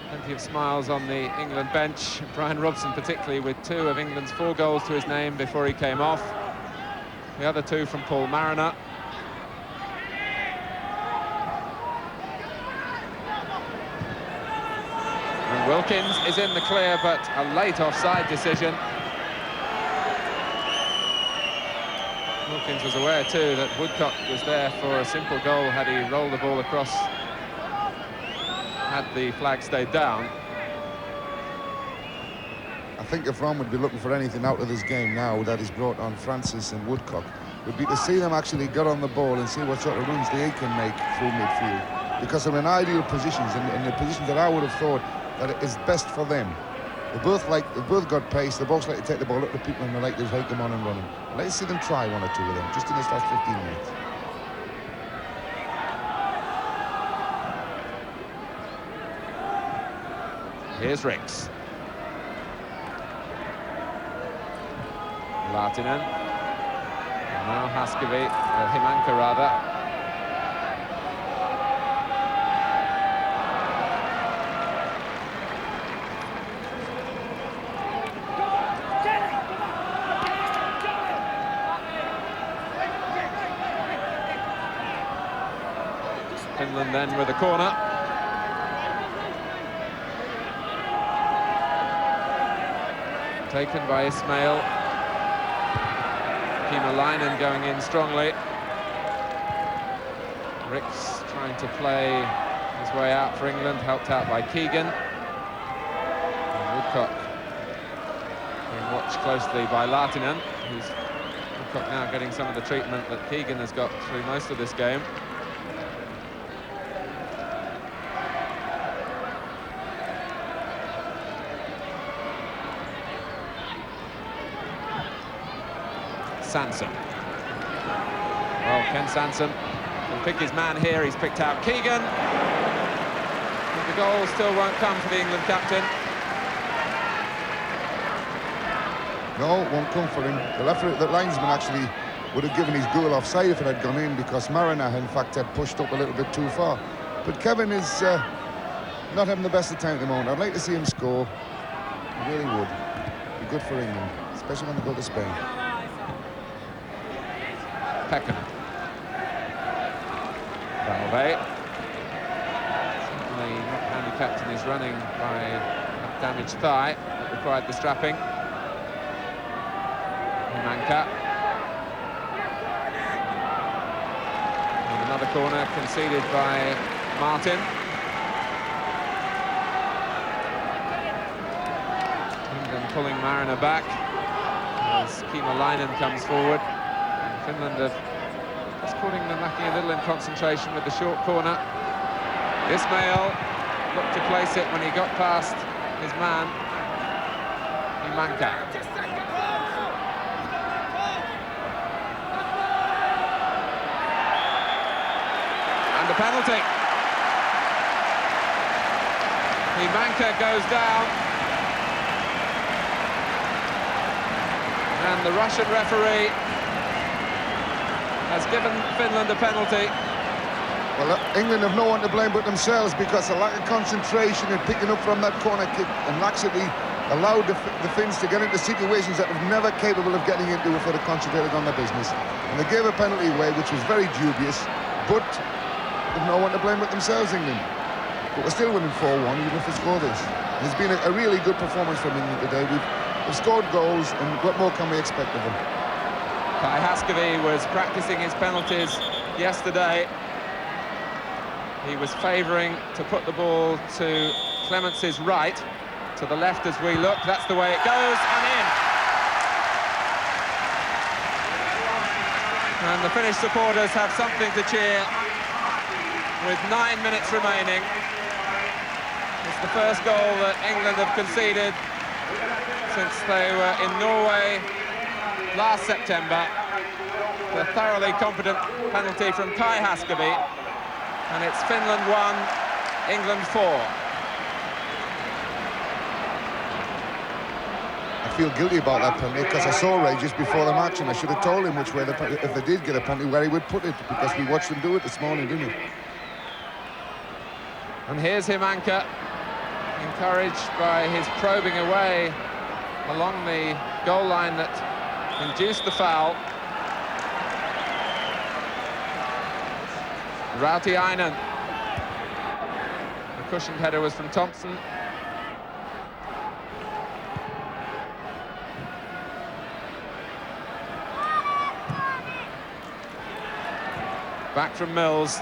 [SPEAKER 8] plenty of smiles on the England bench. Brian Robson particularly, with 2 of England's 4 goals to his name before he came off. The other 2 from Paul Mariner. And Wilkins is in the clear, but a late offside decision. Wilkins was aware too that Woodcock was there for a simple goal had he rolled the ball across, had the flag stayed down.
[SPEAKER 3] I think if Ron would be looking for anything out of this game now that he's brought on Francis and Woodcock, would be to see them actually get on the ball and see what sort of runs they can make through midfield. Because they're in ideal positions, and the positions that I would have thought that it is best for them. They've both got pace, they both like to take the ball up to people and they like to take them on and run them. Let's see them try 1 or 2 of them, just in this last 15 minutes.
[SPEAKER 8] Here's Rix. Lahtinen. And now Haskevit, or Himanka rather. Finland then with a corner. Taken by Ismail. Kimalainen going in strongly. Rix trying to play his way out for England, helped out by Keegan. And Woodcock being watched closely by Lahtinen, who's Woodcock now getting some of the treatment that Keegan has got through most of this game. Sanson. Well, Ken Sanson will pick his man here. He's picked out Keegan. But the goal still won't come for the England captain.
[SPEAKER 3] No, it won't come for him. The linesman actually would have given his goal offside if it had gone in, because Mariner, in fact, had pushed up a little bit too far. But Kevin is not having the best of time at the moment. I'd like to see him score. I really would. Be good for England, especially when they go to Spain.
[SPEAKER 8] Peckham. Valve. Certainly not handicapped in his running by a damaged thigh that required the strapping. Himanka. And another corner conceded by Martin. England pulling Mariner back as Kimalainen comes forward. Finland have just caught England lacking a little in concentration with the short corner. Ismail looked to place it when he got past his man, Himanka. And a penalty. Himanka goes down. And the Russian referee has given Finland a penalty.
[SPEAKER 3] Well, England have no one to blame but themselves, because the lack of concentration and picking up from that corner kick and actually allowed the Finns to get into situations that they're never capable of getting into if they'd concentrated on their business. And they gave a penalty away, which was very dubious, but they've no one to blame but themselves, England. but we're still winning 4-1 even if we score this. And it's been a really good performance from England today. We've scored goals, and what more can we expect of them?
[SPEAKER 8] Kai Haskavy was practicing his penalties yesterday. He was favouring to put the ball to Clemence's right, to the left as we look. That's the way it goes, and in. And the Finnish supporters have something to cheer with 9 minutes remaining. It's the first goal that England have conceded since they were in Norway last September. The thoroughly competent penalty from Kai Haskavy, and it's Finland 1, England 4.
[SPEAKER 3] I feel guilty about that penalty because I saw Ray just before the match, and I should have told him which way, if they did get a penalty, where he would put it, because we watched him do it this morning, didn't we?
[SPEAKER 8] And here's Himanka, encouraged by his probing away along the goal line that induced the foul. Rautiainen. The cushioned header was from Thompson. Back from Mills.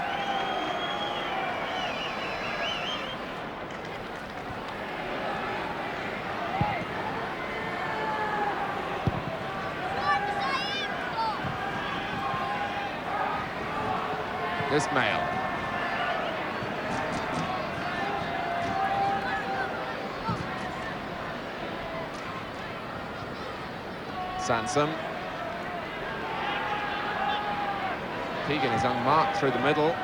[SPEAKER 8] Ismail. Sansom. Keegan is unmarked through the middle.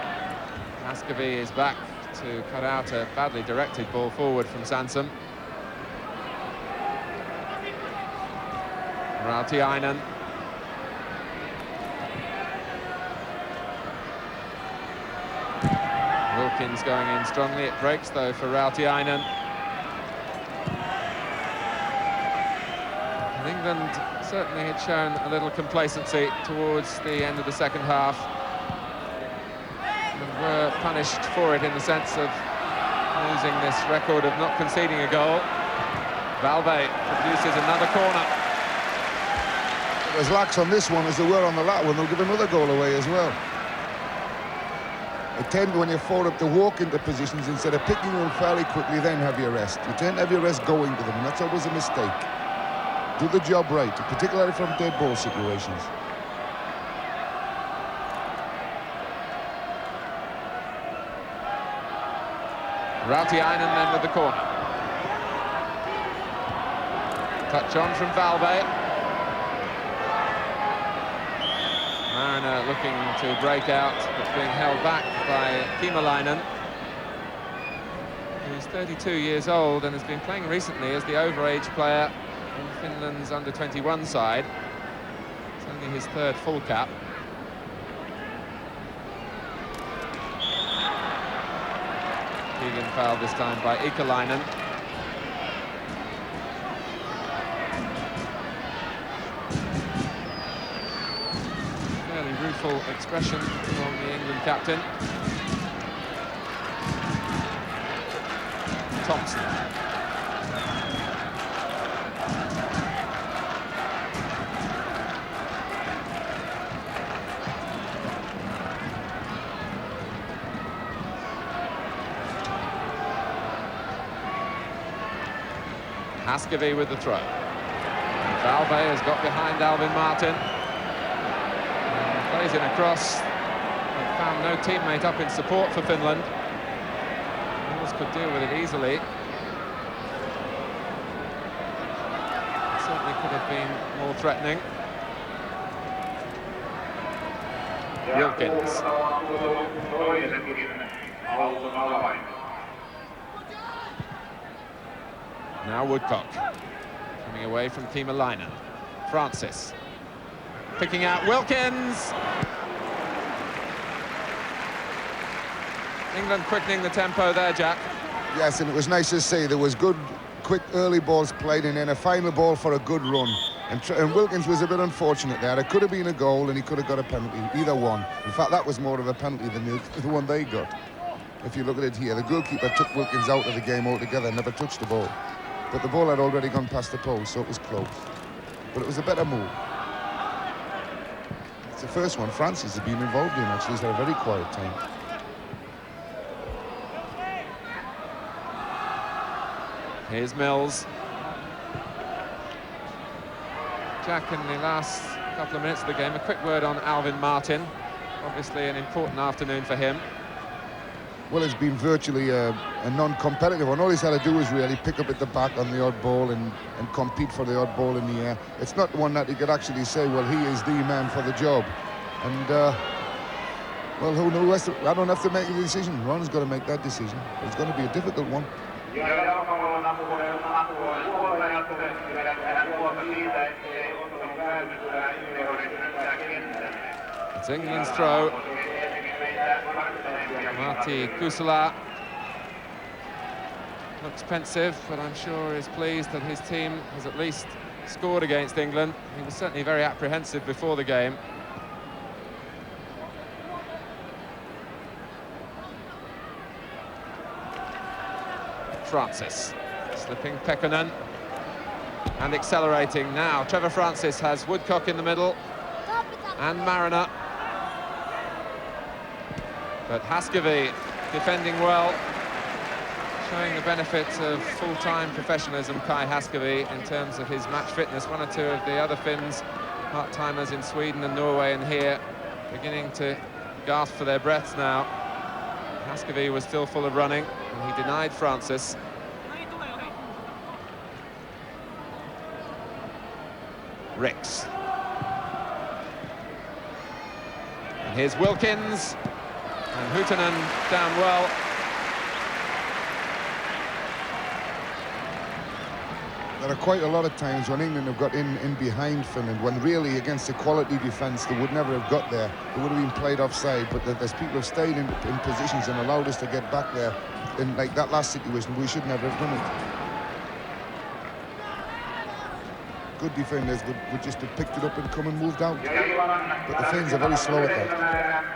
[SPEAKER 8] Haskavy is back to cut out a badly directed ball forward from Sansom. Rautiainen. Wilkins going in strongly. It breaks though for Rautiainen. And England certainly had shown a little complacency towards the end of the second half, and were punished for it in the sense of losing this record of not conceding a goal. Valve produces another corner.
[SPEAKER 3] As lax on this one as they were on the last one, they'll give another goal away as well. They tend, when you're forward up, to walk into positions instead of picking them fairly quickly, then have your rest. You tend to have your rest going to them, and that's always a mistake. Do the job right, particularly from dead ball situations.
[SPEAKER 8] Rautiainen then with the corner. Touch on from Valve. Mariner looking to break out, but being held back by Kimalainen, who's 32 years old and has been playing recently as the overage player in Finland's under-21 side. It's only his third full cap. Keegan fouled this time by Ikalainen. Fairly rueful expression from the England captain. Thompson. Haskavy with the throw. Valve has got behind Alvin Martin. And plays in a cross. And found no teammate up in support for Finland. Mills could deal with it easily. It certainly could have been more threatening. Wilkins. Now Woodcock, coming away from Kimalainen. Francis, picking out Wilkins. England quickening the tempo there, Jack.
[SPEAKER 3] Yes, and it was nice to see there was good, quick early balls played, and then a final ball for a good run. And Wilkins was a bit unfortunate there. It could have been a goal, and he could have got a penalty, either one. In fact, that was more of a penalty than the one they got. If you look at it here, the goalkeeper took Wilkins out of the game altogether, never touched the ball. But the ball had already gone past the post, so it was close. But it was a better move. It's the first one Francis has been involved in, actually. He's had a very quiet time.
[SPEAKER 8] Here's Mills. Jack, in the last couple of minutes of the game, a quick word on Alvin Martin. Obviously an important afternoon for him.
[SPEAKER 3] Well, it's been virtually a non-competitive one. All he's had to do is really pick up at the back on the odd ball and compete for the odd ball in the air. It's not one that he could actually say, well, he is the man for the job. And, well, who knows? I don't have to make a decision. Ron's got to make that decision. It's going to be a difficult one.
[SPEAKER 8] It's England's throw. Marti Kusula looks pensive, but I'm sure is pleased that his team has at least scored against England. He was certainly very apprehensive before the game. Francis slipping Pekkonen and accelerating now. Trevor Francis has Woodcock in the middle and Mariner. But Haskavy defending well, showing the benefits of full-time professionalism, Kai Haskavy, in terms of his match fitness. One or two of the other Finns, part-timers in Sweden and Norway and here, beginning to gasp for their breaths now. Haskavy was still full of running, and he denied Francis. Ricks. And here's Wilkins. And Huutonen down well.
[SPEAKER 3] There are quite a lot of times when England have got in behind Finland, when really against a quality defence they would never have got there. They would have been played offside, but there's people who have stayed in positions and allowed us to get back there. In like that last situation, we should never have done it. Good defenders would just have picked it up and come and moved out. But the Finns are very slow at that.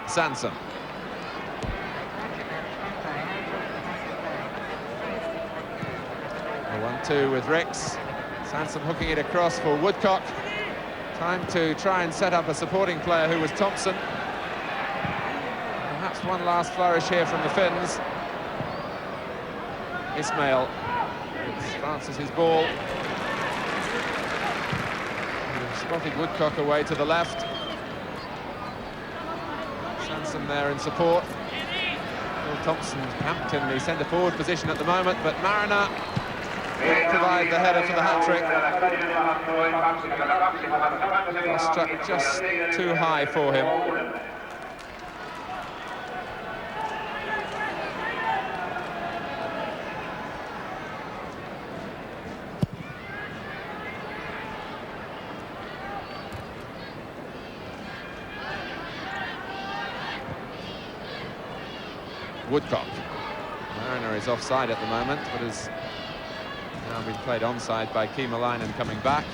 [SPEAKER 8] Sansom. A 1-2 with Ricks. Sansom hooking it across for Woodcock. Time to try and set up a supporting player who was Thompson. Perhaps one last flourish here from the Finns. Ismail. It's Francis's ball. Spotted Woodcock away to the left. Sansom there in support. Phil Thompson camped in the centre-forward position at the moment, but Mariner will provide the header for the hat-trick. Struck just too high for him. Woodcock. Mariner is offside at the moment, but has now been played onside by Kiimalainen coming back.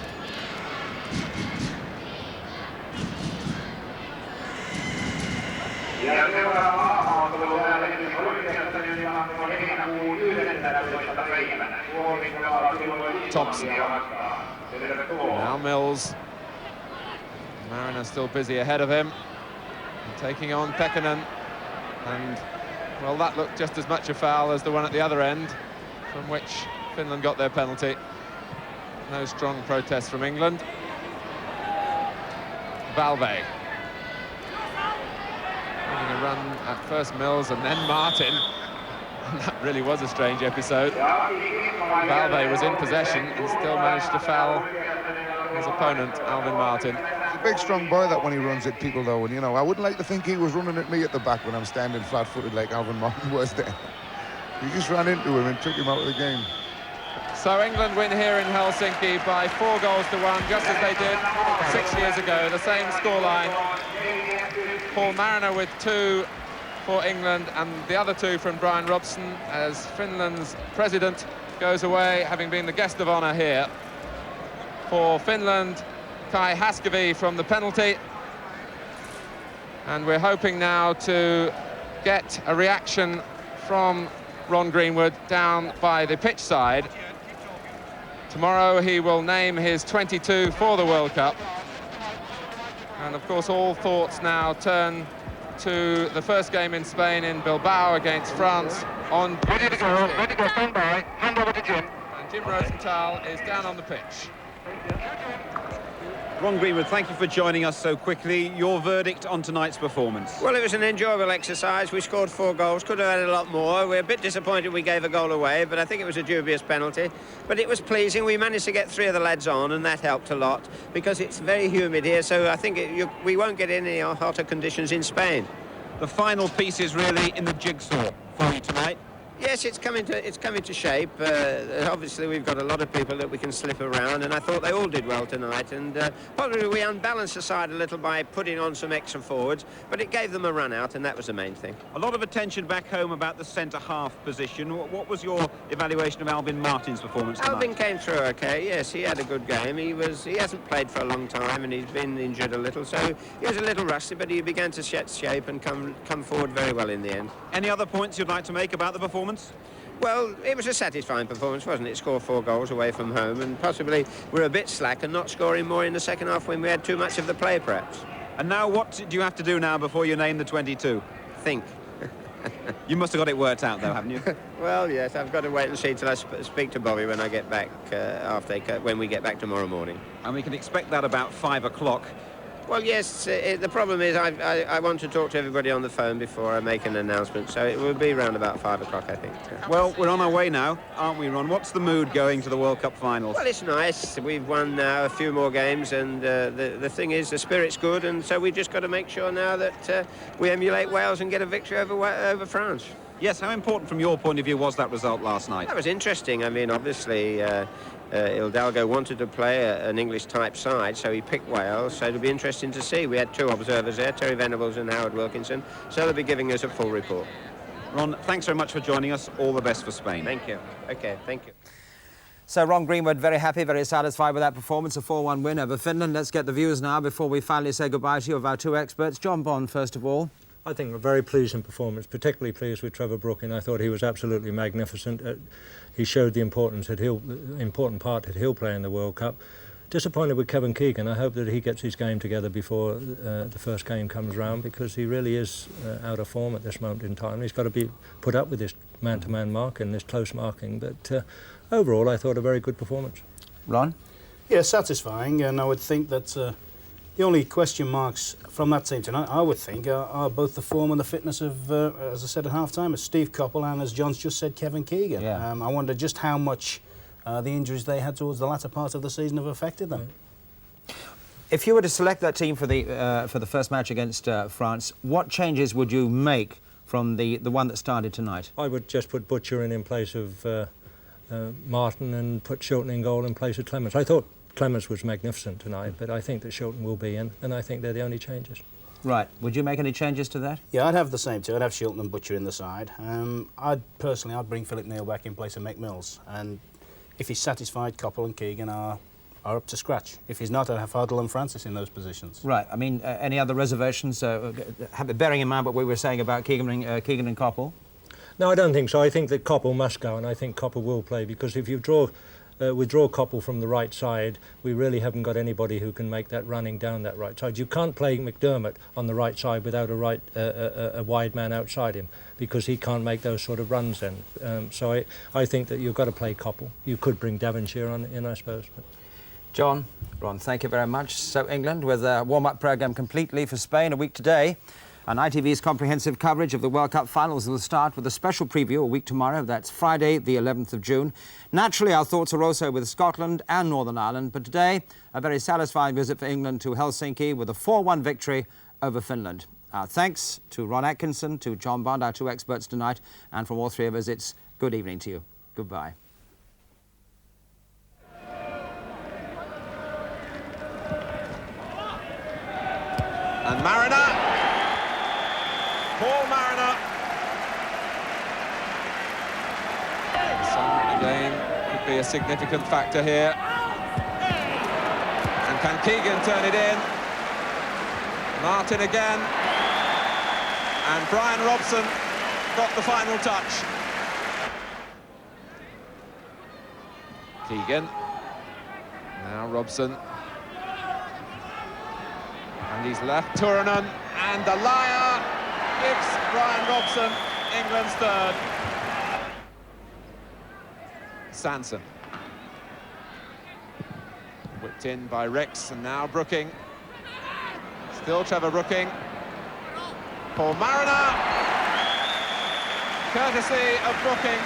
[SPEAKER 8] Thompson. Now Mills. Mariner still busy ahead of him. Taking on Pekkonen. And well, that looked just as much a foul as the one at the other end, from which Finland got their penalty. No strong protest from England. Valve. Making a run at first Mills and then Martin. And that really was a strange episode. Valve was in possession and still managed to foul his opponent, Alvin Martin.
[SPEAKER 3] Big strong boy that when he runs at people though, and you know, I wouldn't like to think he was running at me at the back when I'm standing flat-footed like Alvin Martin was there. He just ran into him and took him out of the game.
[SPEAKER 8] So England win here in Helsinki by 4 goals to 1, just as they did 6 years ago. The same scoreline. Paul Mariner with 2, for England, and the other 2 from Brian Robson, as Finland's president goes away, having been the guest of honour here. For Finland, Kai Haskavi from the penalty. And we're hoping now to get a reaction from Ron Greenwood down by the pitch side. Tomorrow he will name his 22 for the World Cup. And of course all thoughts now turn to the first game in Spain in Bilbao against France on...
[SPEAKER 9] Ready to go, stand by, hand over to Jim.
[SPEAKER 8] And Jim Rosenthal is down on the pitch.
[SPEAKER 2] Ron Greenwood, thank you for joining us so quickly. Your verdict on tonight's performance?
[SPEAKER 10] Well, it was an enjoyable exercise. We scored 4 goals, could have had a lot more. We're a bit disappointed we gave a goal away, but I think it was a dubious penalty. But it was pleasing. We managed to get 3 of the lads on, and that helped a lot, because it's very humid here, so I think we won't get any hotter conditions in Spain.
[SPEAKER 2] The final piece is really in the jigsaw for you tonight.
[SPEAKER 10] Yes, it's coming to shape. Obviously, we've got a lot of people that we can slip around, and I thought they all did well tonight. And probably we unbalanced the side a little by putting on some extra forwards, but it gave them a run out, and that was the main thing.
[SPEAKER 2] A lot of attention back home about the centre-half position. What was your evaluation of Alvin Martin's performance tonight?
[SPEAKER 10] Alvin came through okay. Yes, he had a good game. He hasn't played for a long time, and he's been injured a little, so he was a little rusty, but he began to set shape and come forward very well in the end.
[SPEAKER 2] Any other points you'd like to make about the performance?
[SPEAKER 10] Well, it was a satisfying performance, wasn't it? Scored 4 goals away from home, and possibly we're a bit slack and not scoring more in the second half when we had too much of the play, perhaps.
[SPEAKER 2] And now what do you have to do now before you name the 22?
[SPEAKER 10] Think.
[SPEAKER 2] You must have got it worked out, though, haven't you?
[SPEAKER 10] Well, yes, I've got to wait and see till I speak to Bobby when I get back, when we get back tomorrow morning.
[SPEAKER 2] And we can expect that about 5 o'clock.
[SPEAKER 10] Well, yes, the problem is I want to talk to everybody on the phone before I make an announcement, so it will be around about 5 o'clock, I think.
[SPEAKER 2] Well, we're on our way now, aren't we, Ron? What's the mood going to the World Cup finals?
[SPEAKER 10] Well, it's nice. We've won now a few more games, and the thing is, the spirit's good, and so we've just got to make sure now that we emulate Wales and get a victory over France.
[SPEAKER 2] Yes, how important from your point of view was that result last night?
[SPEAKER 10] That was interesting. I mean, obviously, Hidalgo wanted to play an English-type side, so he picked Wales, so it'll be interesting to see. We had 2 observers there, Terry Venables and Howard Wilkinson, so they'll be giving us a full report.
[SPEAKER 2] Ron, thanks very much for joining us. All the best for Spain.
[SPEAKER 10] Thank you. OK, thank you.
[SPEAKER 1] So Ron Greenwood, very happy, very satisfied with that performance, a 4-1 win over Finland. Let's get the views now before we finally say goodbye to you of our 2 experts. John Bond, first of all.
[SPEAKER 7] I think a very pleasing performance, particularly pleased with Trevor Brooking. I thought he was absolutely magnificent. He showed the important part that he'll play in the World Cup. Disappointed with Kevin Keegan. I hope that he gets his game together before the first game comes round, because he really is out of form at this moment in time. He's got to be put up with this man-to-man marking, this close marking. But overall, I thought a very good performance.
[SPEAKER 1] Ron?
[SPEAKER 6] Yeah, satisfying, and I would think that the only question marks from that team tonight, I would think, are both the form and the fitness of, as I said at half-time, as Steve Coppell and, as John's just said, Kevin Keegan.
[SPEAKER 1] Yeah.
[SPEAKER 6] I wonder just how much the injuries they had towards the latter part of the season have affected them.
[SPEAKER 1] If you were to select that team for the first match against France, what changes would you make from the one that started tonight?
[SPEAKER 7] I would just put Butcher in place of Martin, and put Shilton in goal in place of Clements. I thought Clements was magnificent tonight, but I think that Shilton will be in, and I think they're the only changes.
[SPEAKER 1] Right. Would you make any changes to that?
[SPEAKER 6] Yeah, I'd have the same too. I'd have Shilton and Butcher in the side. I'd bring Philip Neal back in place of Mick Mills, and if he's satisfied, Coppell and Keegan are up to scratch. If he's not, I'd have Hardle and Francis in those positions.
[SPEAKER 1] Right. I mean, any other reservations, bearing in mind what we were saying about Keegan and Coppell?
[SPEAKER 7] No, I don't think so. I think that Coppell must go, and I think Coppell will play, because if you withdraw Coppell from the right side, we really haven't got anybody who can make that running down that right side. You can't play McDermott on the right side without a wide man outside him, because he can't make those sort of runs then. So I think that you've got to play Coppell. You could bring Devonshire in, I suppose. But.
[SPEAKER 1] John, Ron, thank you very much. So England with a warm-up programme completely for Spain a week today. And ITV's comprehensive coverage of the World Cup finals will start with a special preview a week tomorrow. That's Friday, the 11th of June. Naturally, our thoughts are also with Scotland and Northern Ireland. But today, a very satisfying visit for England to Helsinki with a 4-1 victory over Finland. Thanks to Ron Atkinson, to John Bond, our 2 experts tonight. And from all 3 of us, it's good evening to you. Goodbye.
[SPEAKER 8] And Mariner Paul Mariner. The sun again could be a significant factor here. And can Keegan turn it in? Martin again. And Brian Robson got the final touch. Keegan. Now Robson. And he's left Turunen. And the Liar gives Brian Robson England's third. Sanson. Whipped in by Rix, and now Brooking. Still Trevor Brooking. Paul Mariner. Courtesy of Brooking.